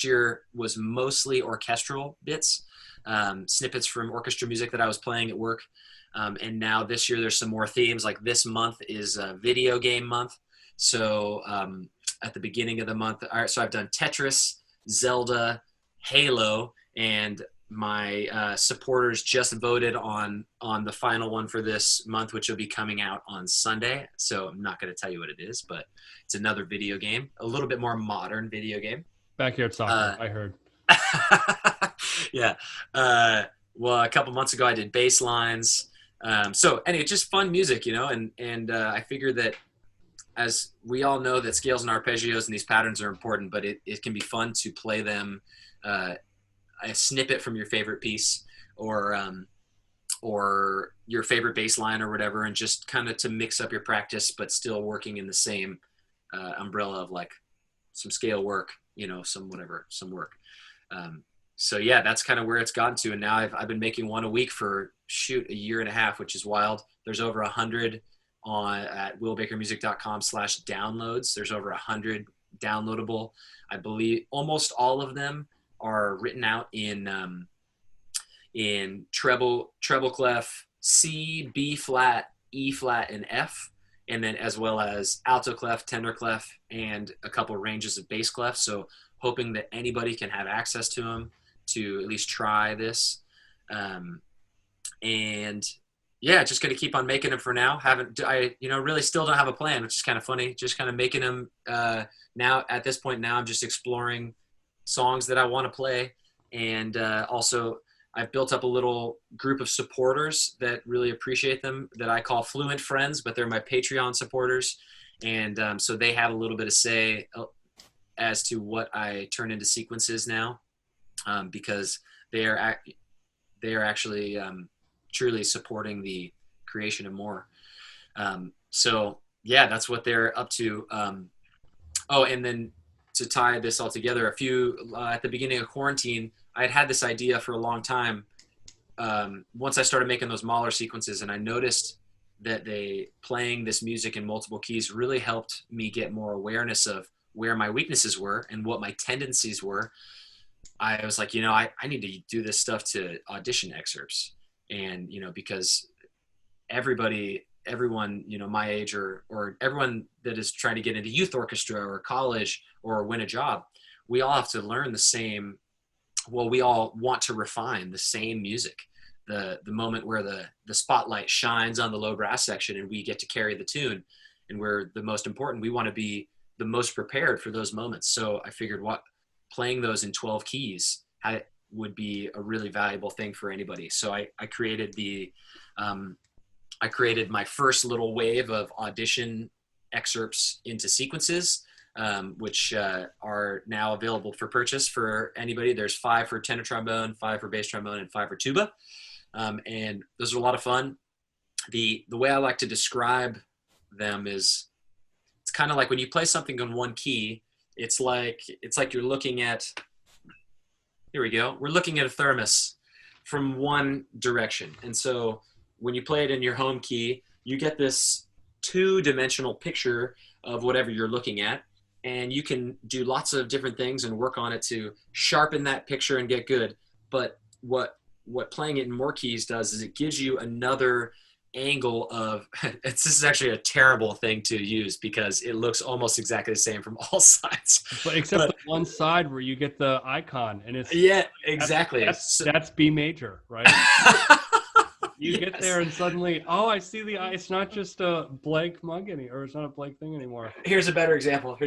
year was mostly orchestral bits, snippets from orchestra music that I was playing at work. And now this year there's some more themes. Like this month is a video game month. So at the beginning of the month, so I've done Tetris, Zelda, Halo, and my supporters just voted on the final one for this month, which will be coming out on Sunday. So I'm not going to tell you what it is, but it's another video game, a little bit more modern video game. Backyard soccer, I heard. Yeah. Well, a couple months ago I did bass lines. So anyway, just fun music, and I figured that, as we all know, that scales and arpeggios and these patterns are important, but it can be fun to play them, a snippet from your favorite piece or your favorite bass line or whatever, and just kind of to mix up your practice, but still working in the same umbrella of like some scale work, some work. So yeah, that's kind of where it's gotten to. And now I've been making one a week for a year and a half, which is wild. There's over 100 at willbakermusic.com/downloads. There's over 100 downloadable. I believe almost all of them are written out in treble clef, C, B flat, E flat, and F, and then as well as alto clef, tenor clef, and a couple ranges of bass clef. So hoping that anybody can have access to them to at least try this. And yeah, just going to keep on making them for now. Really still don't have a plan, which is kind of funny. Just kind of making them now. At this point now, I'm just exploring songs that I want to play. And also I've built up a little group of supporters that really appreciate them that I call Fluent Friends, but they're my Patreon supporters. And so they have a little bit of say as to what I turn into sequences now, because they are actually truly supporting the creation of more. So yeah, that's what they're up to. And then to tie this all together, at the beginning of quarantine, I had this idea for a long time. Once I started making those Mahler sequences, and I noticed that playing this music in multiple keys really helped me get more awareness of where my weaknesses were and what my tendencies were. I was like, I need to do this stuff to audition excerpts. And, because everyone, my age or everyone that is trying to get into youth orchestra or college or win a job, we all have to learn we all want to refine the same music. The moment where the spotlight shines on the low brass section and we get to carry the tune and we're the most important, we want to be the most prepared for those moments. So I figured playing those in 12 keys would be a really valuable thing for anybody. So I created my first little wave of audition excerpts into sequences, which are now available for purchase for anybody. There's 5 for tenor trombone, 5 for bass trombone, and 5 for tuba. And those are a lot of fun. The way I like to describe them is it's kind of like when you play something in one key, it's like you're looking at, here we go. We're looking at a thermos from one direction. And so when you play it in your home key, you get this 2-dimensional picture of whatever you're looking at. And you can do lots of different things and work on it to sharpen that picture and get good. But what playing it in more keys does is it gives you another angle of this is actually a terrible thing to use because it looks almost exactly the same from all sides, but except the one side where you get the icon and it's exactly that's B major, right? You get there and suddenly, I see it's not just a blank mug or it's not a blank thing anymore. Here's a better example.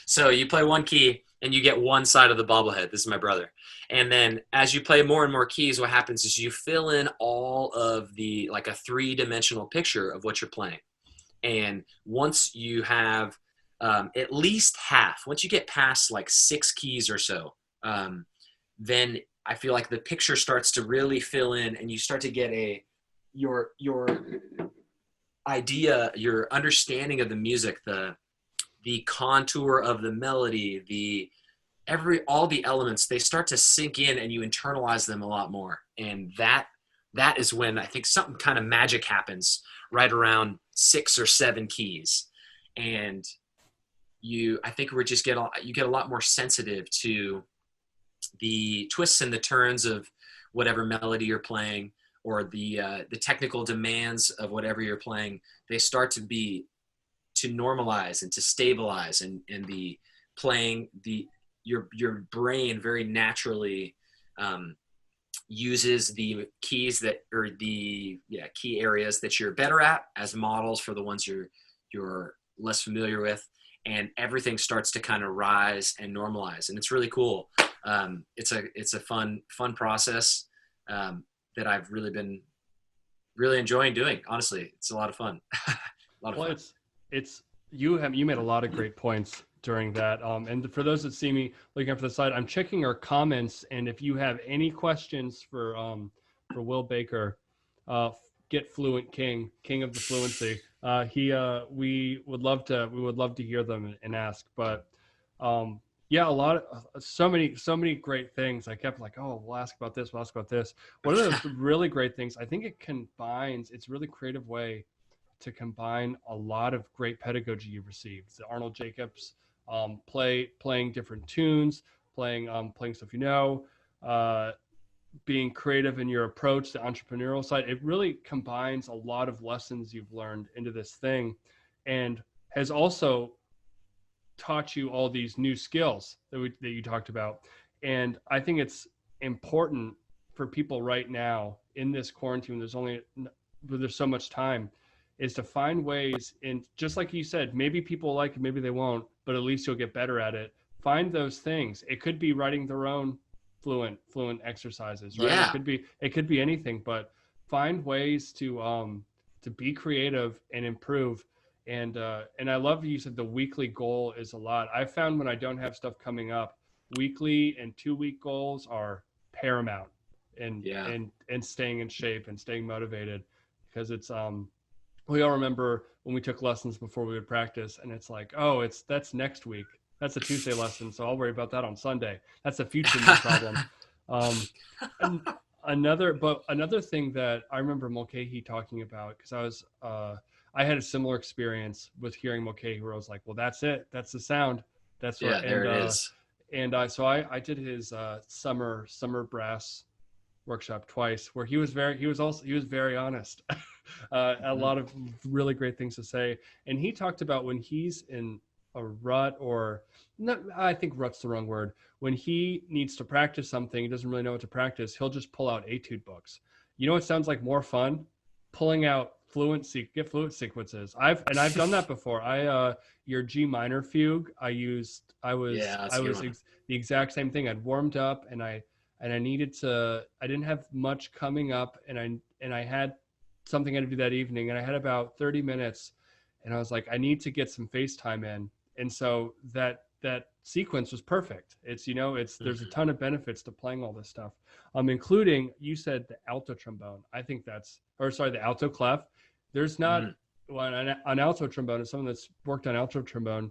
So you play one key and you get one side of the bobblehead. This is my brother. And then as you play more and more keys, what happens is you fill in all of like a 3-dimensional picture of what you're playing. And once you have at least half, once you get past like 6 keys or so, then I feel like the picture starts to really fill in and you start to get your idea, your understanding of the music, the contour of the melody, all the elements, they start to sink in and you internalize them a lot more. And that is when I think something kind of magic happens right around 6 or 7 keys. And I think you get a lot more sensitive to the twists and the turns of whatever melody you're playing or the technical demands of whatever you're playing. They start to normalize and to stabilize and the playing your brain very naturally uses the keys key areas that you're better at as models for the ones you're less familiar with, and everything starts to kind of rise and normalize, and it's really cool. It's a fun process that I've really been enjoying doing. Honestly, it's a lot of fun. You made a lot of great points during that. And for those that see me looking up to the side, I'm checking our comments, and if you have any questions for Will Baker, Get Fluent King of the Fluency, we would love to hear them and ask. But so many great things. I kept like, we'll ask about this. One of the really great things, I think it combines, it's a really creative way to combine a lot of great pedagogy you received. The Arnold Jacobs playing different tunes, playing stuff uh, being creative in your approach, the entrepreneurial side. It really combines a lot of lessons you've learned into this thing, and has also taught you all these new skills that you talked about. And I think it's important for people right now in this quarantine, there's so much time, is to find ways, and just like you said, maybe people like it, maybe they won't, but at least you'll get better at it. Find those things. It could be writing their own fluent exercises, right? Yeah. It could be anything, but find ways to be creative and improve. And I love you said the weekly goal is a lot. I found when I don't have stuff coming up, weekly and 2-week goals are paramount and staying in shape and staying motivated, because it's we all remember when we took lessons before we would practice, and it's like, oh, that's next week. That's a Tuesday lesson, so I'll worry about that on Sunday. That's a future me problem. And another thing that I remember Mulcahy talking about, because I had a similar experience with hearing Mulcahy, where I was like, well, that's it. That's the sound. That's what. There it is. And I did his summer brass workshop twice, where he was very honest. A lot of really great things to say. And he talked about when he's in a rut, or not, I think rut's the wrong word. When he needs to practice something, he doesn't really know what to practice, he'll just pull out etude books. You know what sounds like more fun? Pulling out fluent sequences. I've done that before. Your G minor fugue, I was the exact same thing. I'd warmed up, and I didn't have much coming up, and I had something I had to do that evening, and I had about 30 minutes, and I was like, I need to get some FaceTime in. And so that sequence was perfect. There's a ton of benefits to playing all this stuff, including, you said, the alto trombone. I think the alto clef. There's not an alto trombone, as someone that's worked on alto trombone,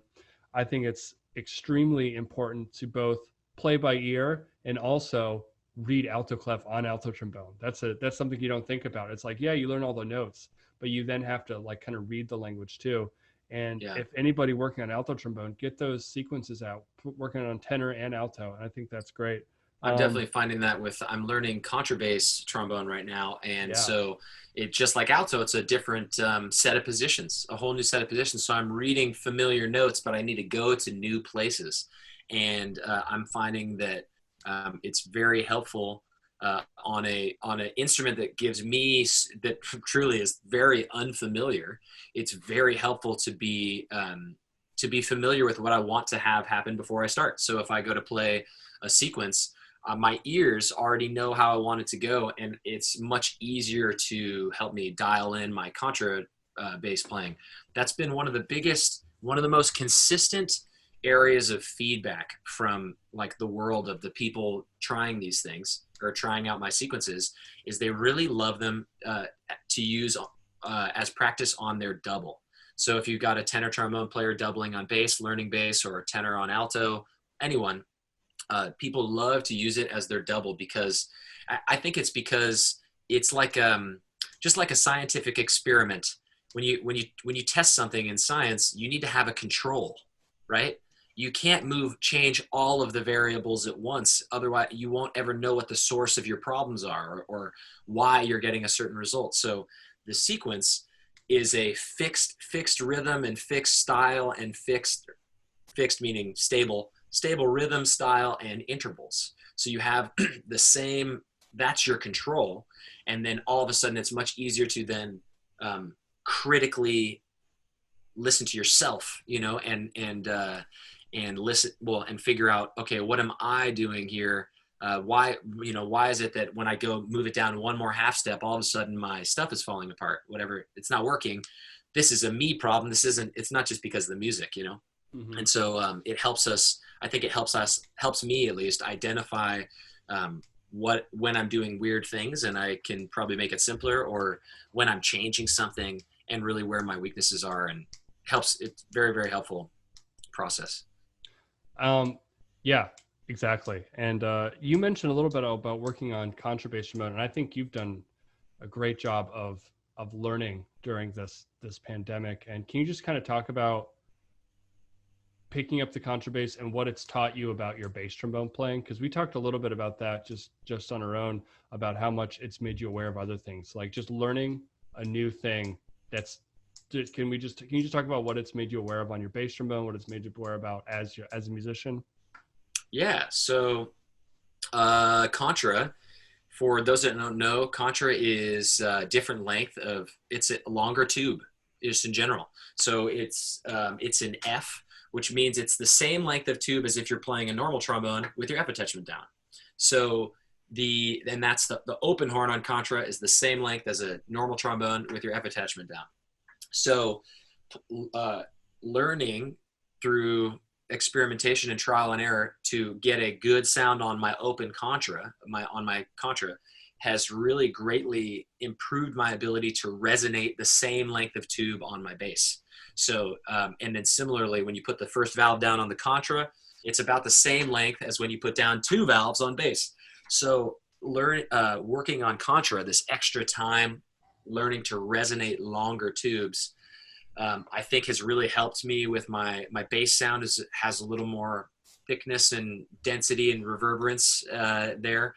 I think it's extremely important to both play by ear and also read alto clef on alto trombone. That's something you don't think about. It's like, yeah, you learn all the notes, but you then have to like kind of read the language too. And if anybody working on alto trombone, get those sequences out, working on tenor and alto. And I think that's great. I'm definitely finding that I'm learning contrabass trombone right now. And so it just like alto, it's a different set of positions, a whole new set of positions. So I'm reading familiar notes, but I need to go to new places. And I'm finding that it's very helpful on an instrument that gives me, that truly is very unfamiliar. It's very helpful to be familiar with what I want to have happen before I start. So if I go to play a sequence, my ears already know how I want it to go, and it's much easier to help me dial in my contra bass playing. That's been one of the most consistent areas of feedback from like the world of the people trying these things or trying out my sequences, is they really love them to use as practice on their double. So if you've got a tenor trombone player doubling on bass, learning bass, or a tenor on alto, anyone, people love to use it as their double, because I think it's because it's like just like a scientific experiment. When you test something in science, you need to have a control, right? You can't change all of the variables at once. Otherwise, you won't ever know what the source of your problems are, or why you're getting a certain result. So the sequence is a fixed rhythm and fixed style, and fixed meaning stable rhythm, style, and intervals. So you have the same, that's your control. And then all of a sudden it's much easier to then critically listen to yourself, and listen, and figure out, okay, what am I doing here? Why is it that when I go move it down one more half step, all of a sudden my stuff is falling apart, whatever, it's not working. This is a me problem. It's not just because of the music, Mm-hmm. And so it helps us, I think it helps me at least identify when I'm doing weird things, and I can probably make it simpler, or when I'm changing something and really where my weaknesses are, and it's very, very helpful process. Yeah, exactly. And you mentioned a little bit about working on contrabass trombone, and I think you've done a great job of learning during this pandemic. And can you just kind of talk about picking up the contrabass and what it's taught you about your bass trombone playing? Because we talked a little bit about that just on our own, about how much it's made you aware of other things, like just learning a new thing. Can you just talk about what it's made you aware of on your bass trombone, what it's made you aware about as a musician? Yeah. So contra, for those that don't know, contra is a different length it's a longer tube just in general. So it's an F, which means it's the same length of tube as if you're playing a normal trombone with your F attachment down. So that's the open horn on contra is the same length as a normal trombone with your F attachment down. So learning through experimentation and trial and error to get a good sound on my open contra, on my contra, has really greatly improved my ability to resonate the same length of tube on my bass. So, and then similarly, when you put the first valve down on the contra, it's about the same length as when you put down two valves on bass. So working on contra, this extra time, learning to resonate longer tubes, I think has really helped me with my bass sound. Has a little more thickness and density and reverberance there.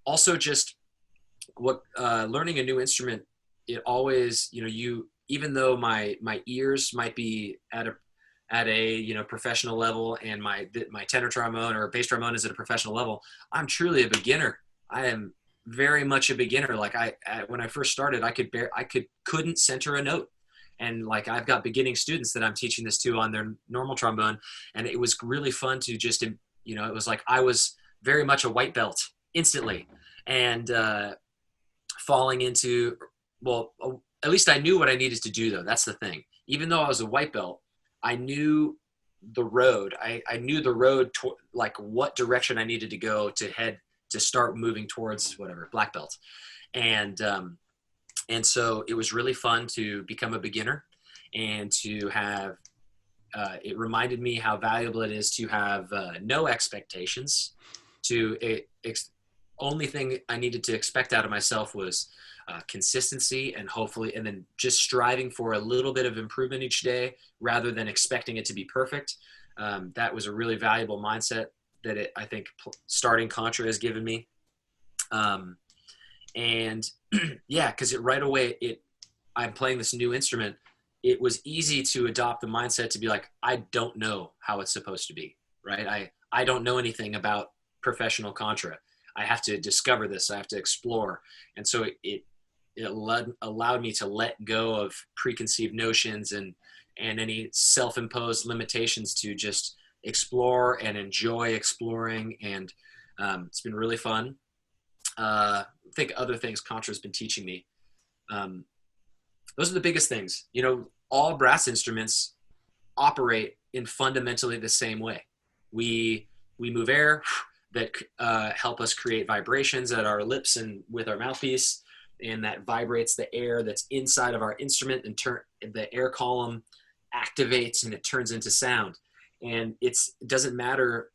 Also, just learning a new instrument, it always, even though my ears might be at a professional level, and my tenor trombone or bass trombone is at a professional level, I'm truly a beginner. I am very much a beginner. Like when I first started, I couldn't center a note. And like, I've got beginning students that I'm teaching this to on their normal trombone. And it was really fun to just, it was like, I was very much a white belt instantly, and falling into, well, at least I knew what I needed to do though. That's the thing. Even though I was a white belt, I knew the road. I knew the road to like what direction I needed to go to start moving towards whatever, black belt. And so it was really fun to become a beginner, and to have, it reminded me how valuable it is to have no expectations. Only thing I needed to expect out of myself was consistency, and hopefully, and then just striving for a little bit of improvement each day rather than expecting it to be perfect. That was a really valuable mindset that I think starting contra has given me. And yeah, because right away, I'm playing this new instrument. It was easy to adopt the mindset to be like, I don't know how it's supposed to be, right? I don't know anything about professional contra. I have to discover this. I have to explore. And so it allowed me to let go of preconceived notions and any self-imposed limitations to just explore and enjoy exploring. And it's been really fun. I think other things Contra's been teaching me. Those are the biggest things. All brass instruments operate in fundamentally the same way. We move air that help us create vibrations at our lips and with our mouthpiece, and that vibrates the air that's inside of our instrument, and the air column activates and it turns into sound. And it doesn't matter.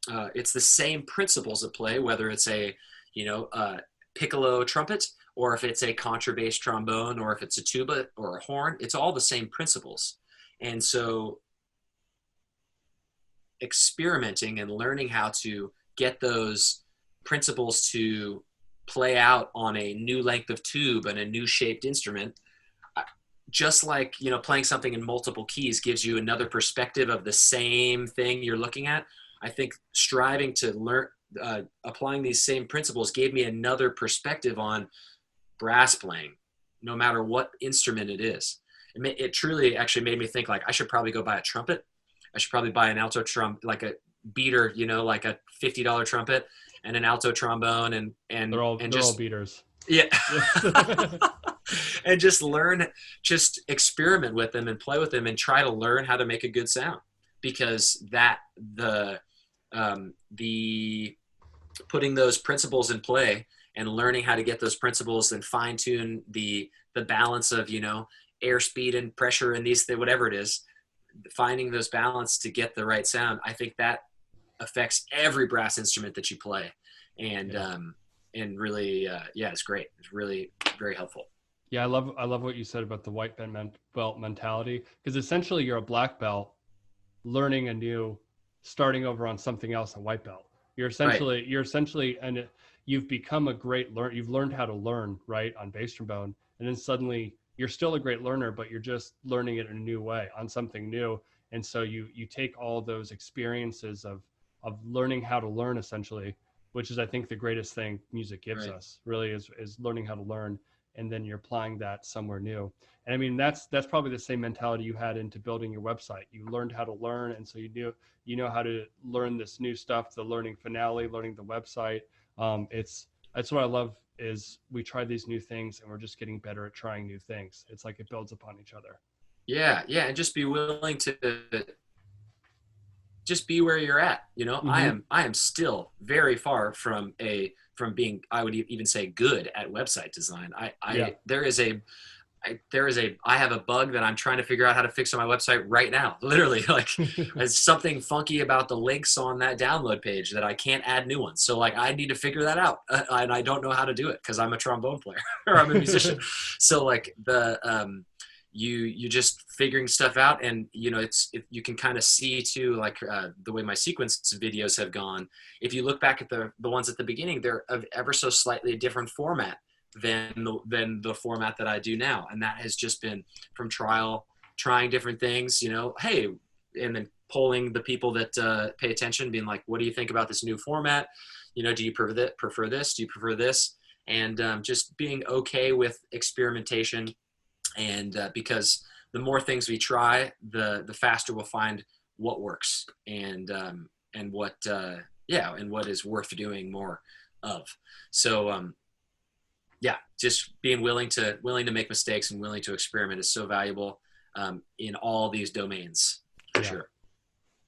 It's the same principles at play, whether it's a piccolo trumpet, or if it's a contrabass trombone, or if it's a tuba or a horn. It's all the same principles. And so experimenting and learning how to get those principles to play out on a new length of tube and a new shaped instrument, just like, playing something in multiple keys gives you another perspective of the same thing you're looking at. I think striving to learn, applying these same principles gave me another perspective on brass playing, no matter what instrument it is. It truly actually made me think, like, I should probably go buy a trumpet. I should probably buy an alto like a beater, like a $50 trumpet, and an alto trombone, and they're all beaters. Yeah. And just experiment with them and play with them and try to learn how to make a good sound, because the putting those principles in play and learning how to get those principles and fine tune the balance of, airspeed and pressure and whatever it is, finding those balance to get the right sound. I think that affects every brass instrument that you play. And really, it's great. It's really very helpful. Yeah, I love what you said about the white belt mentality, because essentially you're a black belt learning anew, starting over on something else, a white belt. Right. And you've become a great learner. You've learned how to learn, right, on bass trombone, and then suddenly you're still a great learner, but you're just learning it in a new way on something new. And so you take all those experiences of learning how to learn, essentially, which is, I think, the greatest thing music gives Right. us, really, is learning how to learn, and then you're applying that somewhere new. And I mean, that's probably the same mentality you had into building your website. You learned how to learn, and so you know how to learn this new stuff. The learning finale, learning the website. It's That's what I love, is we try these new things, and we're just getting better at trying new things. It's like it builds upon each other. Yeah, yeah, and just be willing to just be where you're at. You know, Mm-hmm. I am still very far from being, I would even say, good at website design. Yeah. I have a bug that I'm trying to figure out how to fix on my website right now. Literally, like, there's something funky about the links on that download page that I can't add new ones. So like, I need to figure that out, and I don't know how to do it because I'm a trombone player or I'm a musician. So like you just figuring stuff out, and you can kind of see too, like the way my sequence videos have gone. If you look back at the ones at the beginning, they're of ever so slightly a different format than the format that I do now, and that has just been from trying different things. Hey, and then polling the people that pay attention, being like, what do you think about this new format? Do you prefer this? Do you prefer this? And just being okay with experimentation, and because the more things we try, the faster we'll find what works, and what and what is worth doing more of. So yeah, just being willing to make mistakes and willing to experiment is so valuable in all these domains, for Yeah. sure.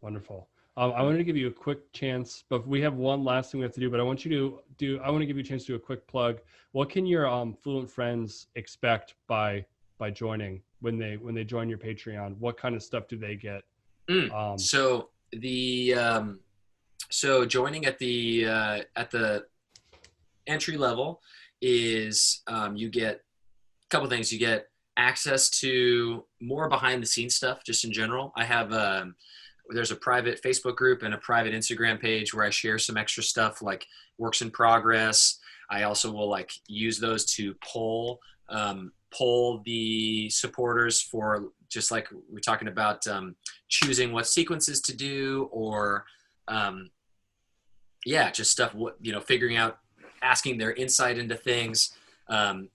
Wonderful. I want to give you a quick chance, but we have one last thing we have to do. But I want to give you a chance to do a quick plug. What can your Fluent friends expect by joining when they join your Patreon? What kind of stuff do they get? So joining at the entry level is you get a couple things. You get access to more behind the scenes stuff, just in general. I have there's a private Facebook group and a private Instagram page where I share some extra stuff like works in progress. I also will like use those to poll the supporters for, just like we're talking about, choosing what sequences to do, or just stuff, figuring out, asking their insight into things. I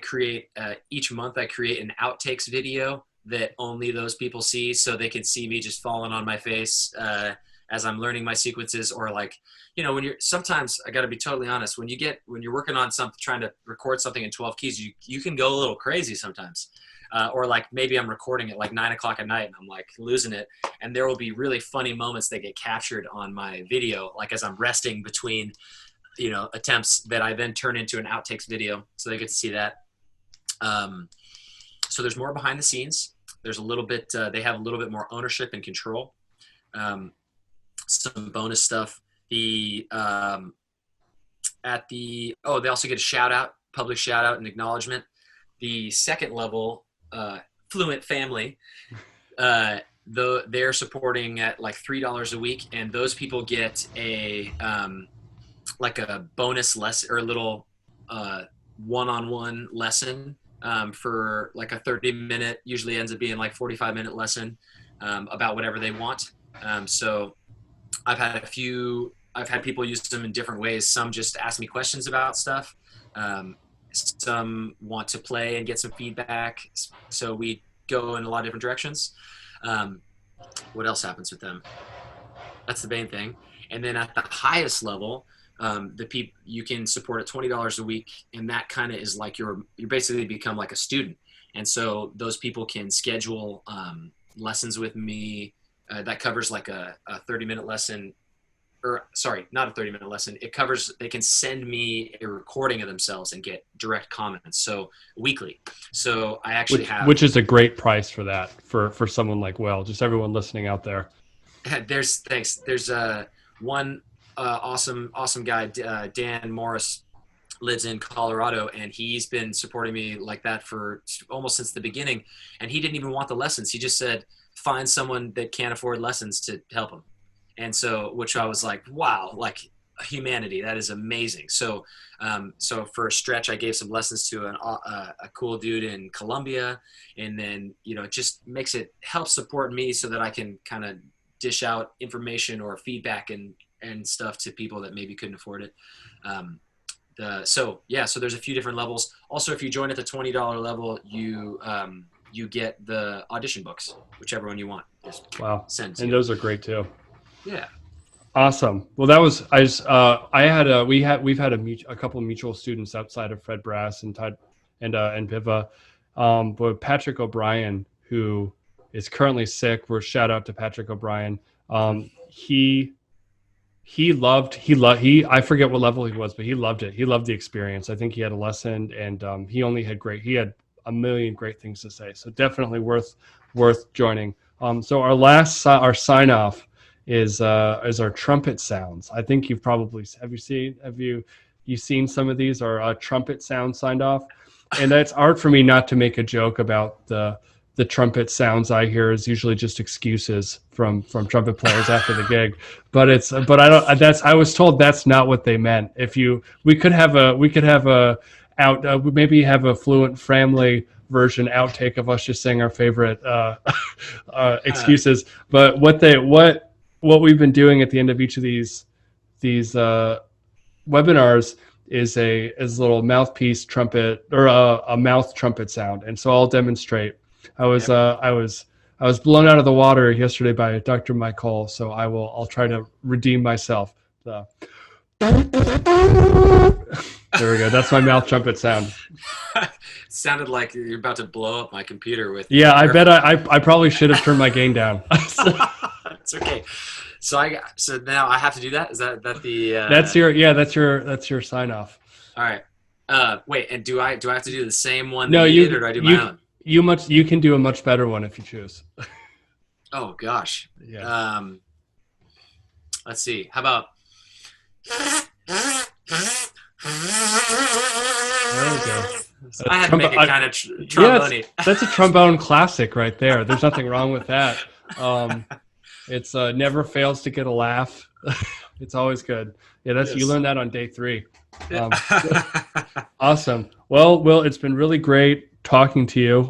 create each month I create an outtakes video that only those people see, so they can see me just falling on my face as I'm learning my sequences. Or like, sometimes I got to be totally honest, when you're working on something, trying to record something in 12 keys, you can go a little crazy sometimes. Or like maybe I'm recording at like 9:00 at night and I'm like losing it, and there will be really funny moments that get captured on my video, like as I'm resting between attempts, that I then turn into an outtakes video, so they get to see that. So there's more behind the scenes. There's a little bit, they have a little bit more ownership and control. Some bonus stuff. They also get a shout out, public shout out and acknowledgement. The second level, Fluent family, they're supporting at like $3 a week, and those people get a like a bonus lesson, or a little one-on-one lesson for like a 30-minute, usually ends up being like 45-minute lesson about whatever they want. So I've had people use them in different ways. Some just ask me questions about stuff. Some want to play and get some feedback. So we go in a lot of different directions. What else happens with them? That's the main thing. And then at the highest level, you can support at $20 a week, and that kind of is like you basically become like a student. And so those people can schedule lessons with me. That covers like a 30-minute lesson, or sorry, not a 30-minute lesson. They can send me a recording of themselves and get direct comments. So weekly. So I actually which is a great price for that, for someone like Will, just everyone listening out there. There's one awesome guy, Dan Morris. lives in Colorado, and he's been supporting me like that for almost since the beginning. And he didn't even want the lessons. He just said, find someone that can't afford lessons to help him. And so, which I was like, wow, like humanity, that is amazing. So, so for a stretch, I gave some lessons to a cool dude in Colombia. And then, it just helps support me so that I can kind of dish out information or feedback and stuff to people that maybe couldn't afford it. So there's a few different levels. Also, if you join at the $20 level, you get the audition books, whichever one you want. Wow. And those are great too. Yeah. Awesome. Well, we've had a couple of mutual students outside of Fred Brass and Todd and Piva, but Patrick O'Brien, who is currently sick. Shout out to Patrick O'Brien. I forget what level he was, but he loved it. He loved the experience. I think he had a lesson, and he had a million great things to say. So definitely worth joining. So our sign off is our trumpet sounds. I think you've probably have you seen some of these, our trumpet sound signed off, and that's art for me not to make a joke about the trumpet sounds I hear is usually just excuses from trumpet players after the gig. But I was told that's not what they meant. We could have maybe have a Fluent family version outtake of us just saying our favorite excuses. But what we've been doing at the end of each of these webinars is a little mouthpiece trumpet or a mouth trumpet sound. And so I'll demonstrate. I was blown out of the water yesterday by Dr. Mike Hall, so I'll try to redeem myself. There we go. That's my mouth trumpet sound. It sounded like you're about to blow up my computer with. Yeah, I bet I probably should have turned my gain down. It's okay. So now I have to do that. Is that the? That's your sign off. All right. Wait, and do I have to do the same one? No, or do I do my own? You can do a much better one if you choose. Oh gosh. Yeah. Let's see. How about? There we go. I had to make it kind of trombone-y. That's a trombone classic right there. There's nothing wrong with that. It's never fails to get a laugh. It's always good. Yeah, you learned that on day 3. Awesome. Well, Will, it's been really great talking to you.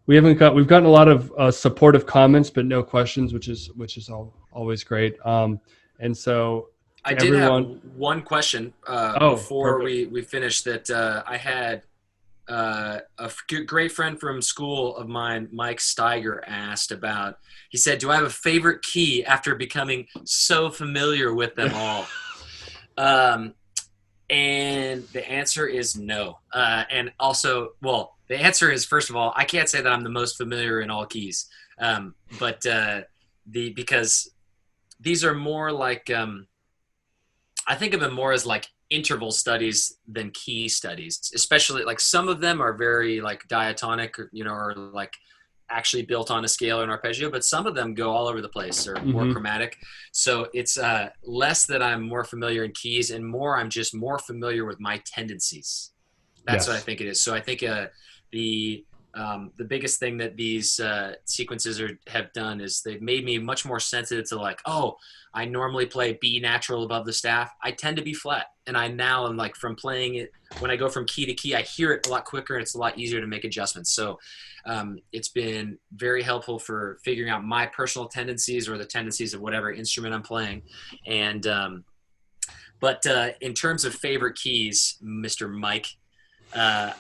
We've gotten a lot of supportive comments, but no questions, which is always great. And so I did have one question before we finished that I had a great friend from school of mine, Mike Steiger, asked about. He said, do I have a favorite key after becoming so familiar with them all? And the answer is no. And also, well, the answer is, first of all, I can't say that I'm the most familiar in all keys. Because these are more like, I think of them more as like interval studies than key studies, especially like some of them are very like diatonic, or like actually built on a scale or an arpeggio, but some of them go all over the place or more chromatic. So it's less that I'm more familiar in keys and more I'm just more familiar with my tendencies. That's what I think it is. So I think the biggest thing that these sequences have done is they've made me much more sensitive to like, oh, I normally play B natural above the staff. I tend to be flat. And I now am like, from playing it, when I go from key to key, I hear it a lot quicker and it's a lot easier to make adjustments. So it's been very helpful for figuring out my personal tendencies or the tendencies of whatever instrument I'm playing. And but in terms of favorite keys, Mr. Mike, I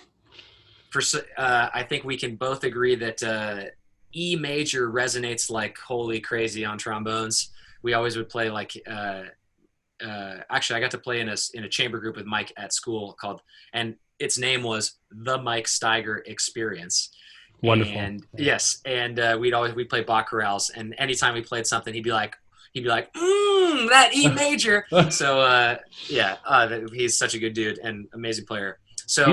think we can both agree that E major resonates like holy crazy on trombones. We always would play like actually I got to play in a chamber group with Mike at school and its name was the Mike Steiger Experience. Wonderful. And yes, and we'd play Bach chorales, and anytime we played something, he'd be like, that E major. So he's such a good dude and amazing player. So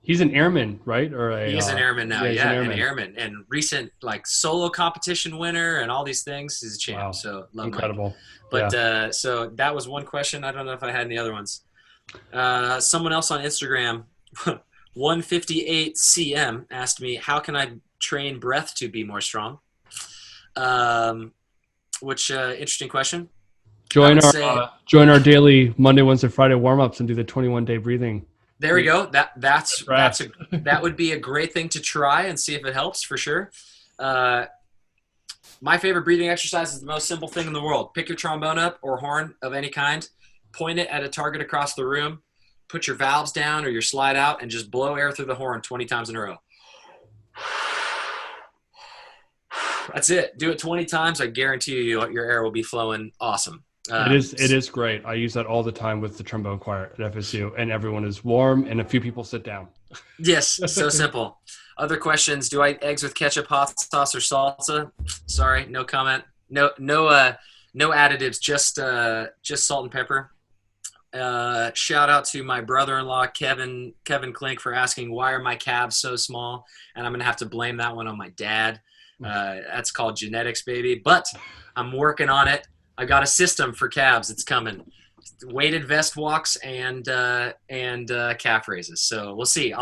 he's an airman, right? He's an airman now. Yeah, an airman and recent like solo competition winner and all these things. He's a champ. Wow. So love incredible. Mike. But so that was one question. I don't know if I had any other ones. Someone else on Instagram, 158cm, asked me, how can I train breath to be more strong? Which interesting question. Join our daily Monday, Wednesday, Friday warm-ups and do the 21-day breathing. There we go. That would be a great thing to try and see if it helps for sure. My favorite breathing exercise is the most simple thing in the world. Pick your trombone up or horn of any kind, point it at a target across the room, put your valves down or your slide out, and just blow air through the horn 20 times in a row. That's it. Do it 20 times. I guarantee you your air will be flowing awesome. It is great. I use that all the time with the trombone choir at FSU, and everyone is warm, and a few people sit down. Yes, so simple. Other questions: do I eat eggs with ketchup, hot sauce, or salsa? Sorry, no comment. No additives. Just salt and pepper. Shout out to my brother-in-law Kevin Klink for asking why are my calves so small, and I'm gonna have to blame that one on my dad. That's called genetics, baby. But I'm working on it. I got a system for calves. It's coming. Weighted vest walks and calf raises. So we'll see.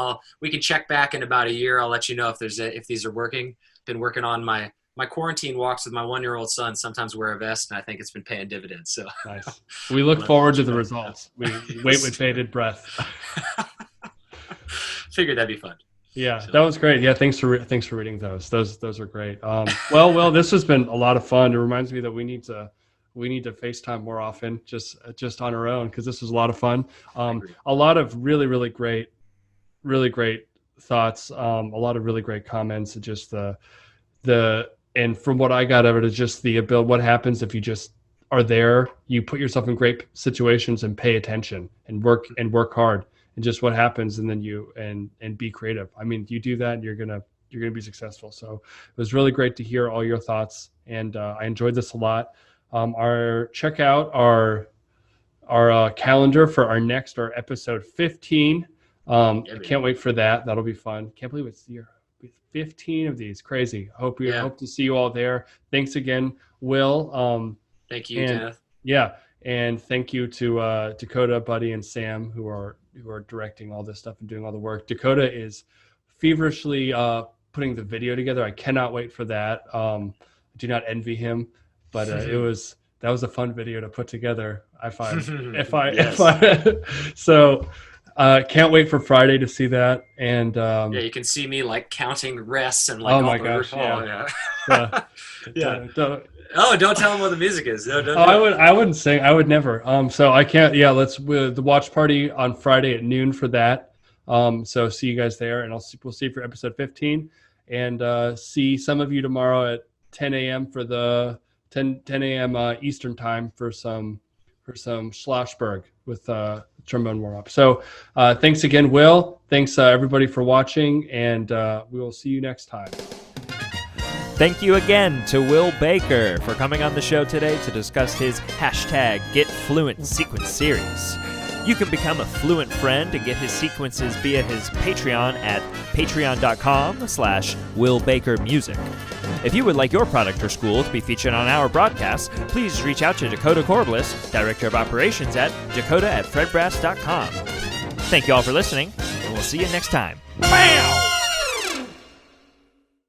We can check back in about a year. I'll let you know if these are working. Been working on my quarantine walks with my 1-year-old son. Sometimes wear a vest, and I think it's been paying dividends. So nice. We look forward to the results. We wait with bated breath. Figured that'd be fun. Yeah, that was great. Yeah, thanks for reading those. Those are great. Well, this has been a lot of fun. It reminds me that we need to FaceTime more often, just on our own, because this was a lot of fun. A lot of really great thoughts. A lot of really great comments. Just and from what I got of it is just the ability. What happens if you just are there? You put yourself in great situations and pay attention and work hard. And just what happens, and then and be creative. I mean, you do that, and you're gonna be successful. So it was really great to hear all your thoughts, and I enjoyed this a lot. Check out our calendar for our episode 15. I can't wait for that. That'll be fun. Can't believe it's year 15 of these. Crazy. Hope to see you all there. Thanks again, Will. Thank you, Kenneth. Yeah, and thank you to Dakota, Buddy, and Sam who are directing all this stuff and doing all the work. Dakota is feverishly putting the video together. I cannot wait for that. I do not envy him, but that was a fun video to put together. I find so can't wait for Friday to see that. And you can see me like counting rests and oh my gosh, don't tell them what the music is. No. I wouldn't sing. I would never. So I can't. Yeah, the watch party on Friday at noon for that. So see you guys there, and we'll see you for episode 15, and see some of you tomorrow at 10 a.m. for the 10 a.m. Eastern time for some Schlossberg with trombone warm up. So thanks again, Will. Thanks everybody for watching, and we will see you next time. Thank you again to Will Baker for coming on the show today to discuss his #GetFluent sequence series. You can become a Fluent friend and get his sequences via his Patreon at patreon.com/WillBakerMusic. If you would like your product or school to be featured on our broadcast, please reach out to Dakota Corbliss, Director of Operations at dakota@fredbrass.com. Thank you all for listening, and we'll see you next time. Bam!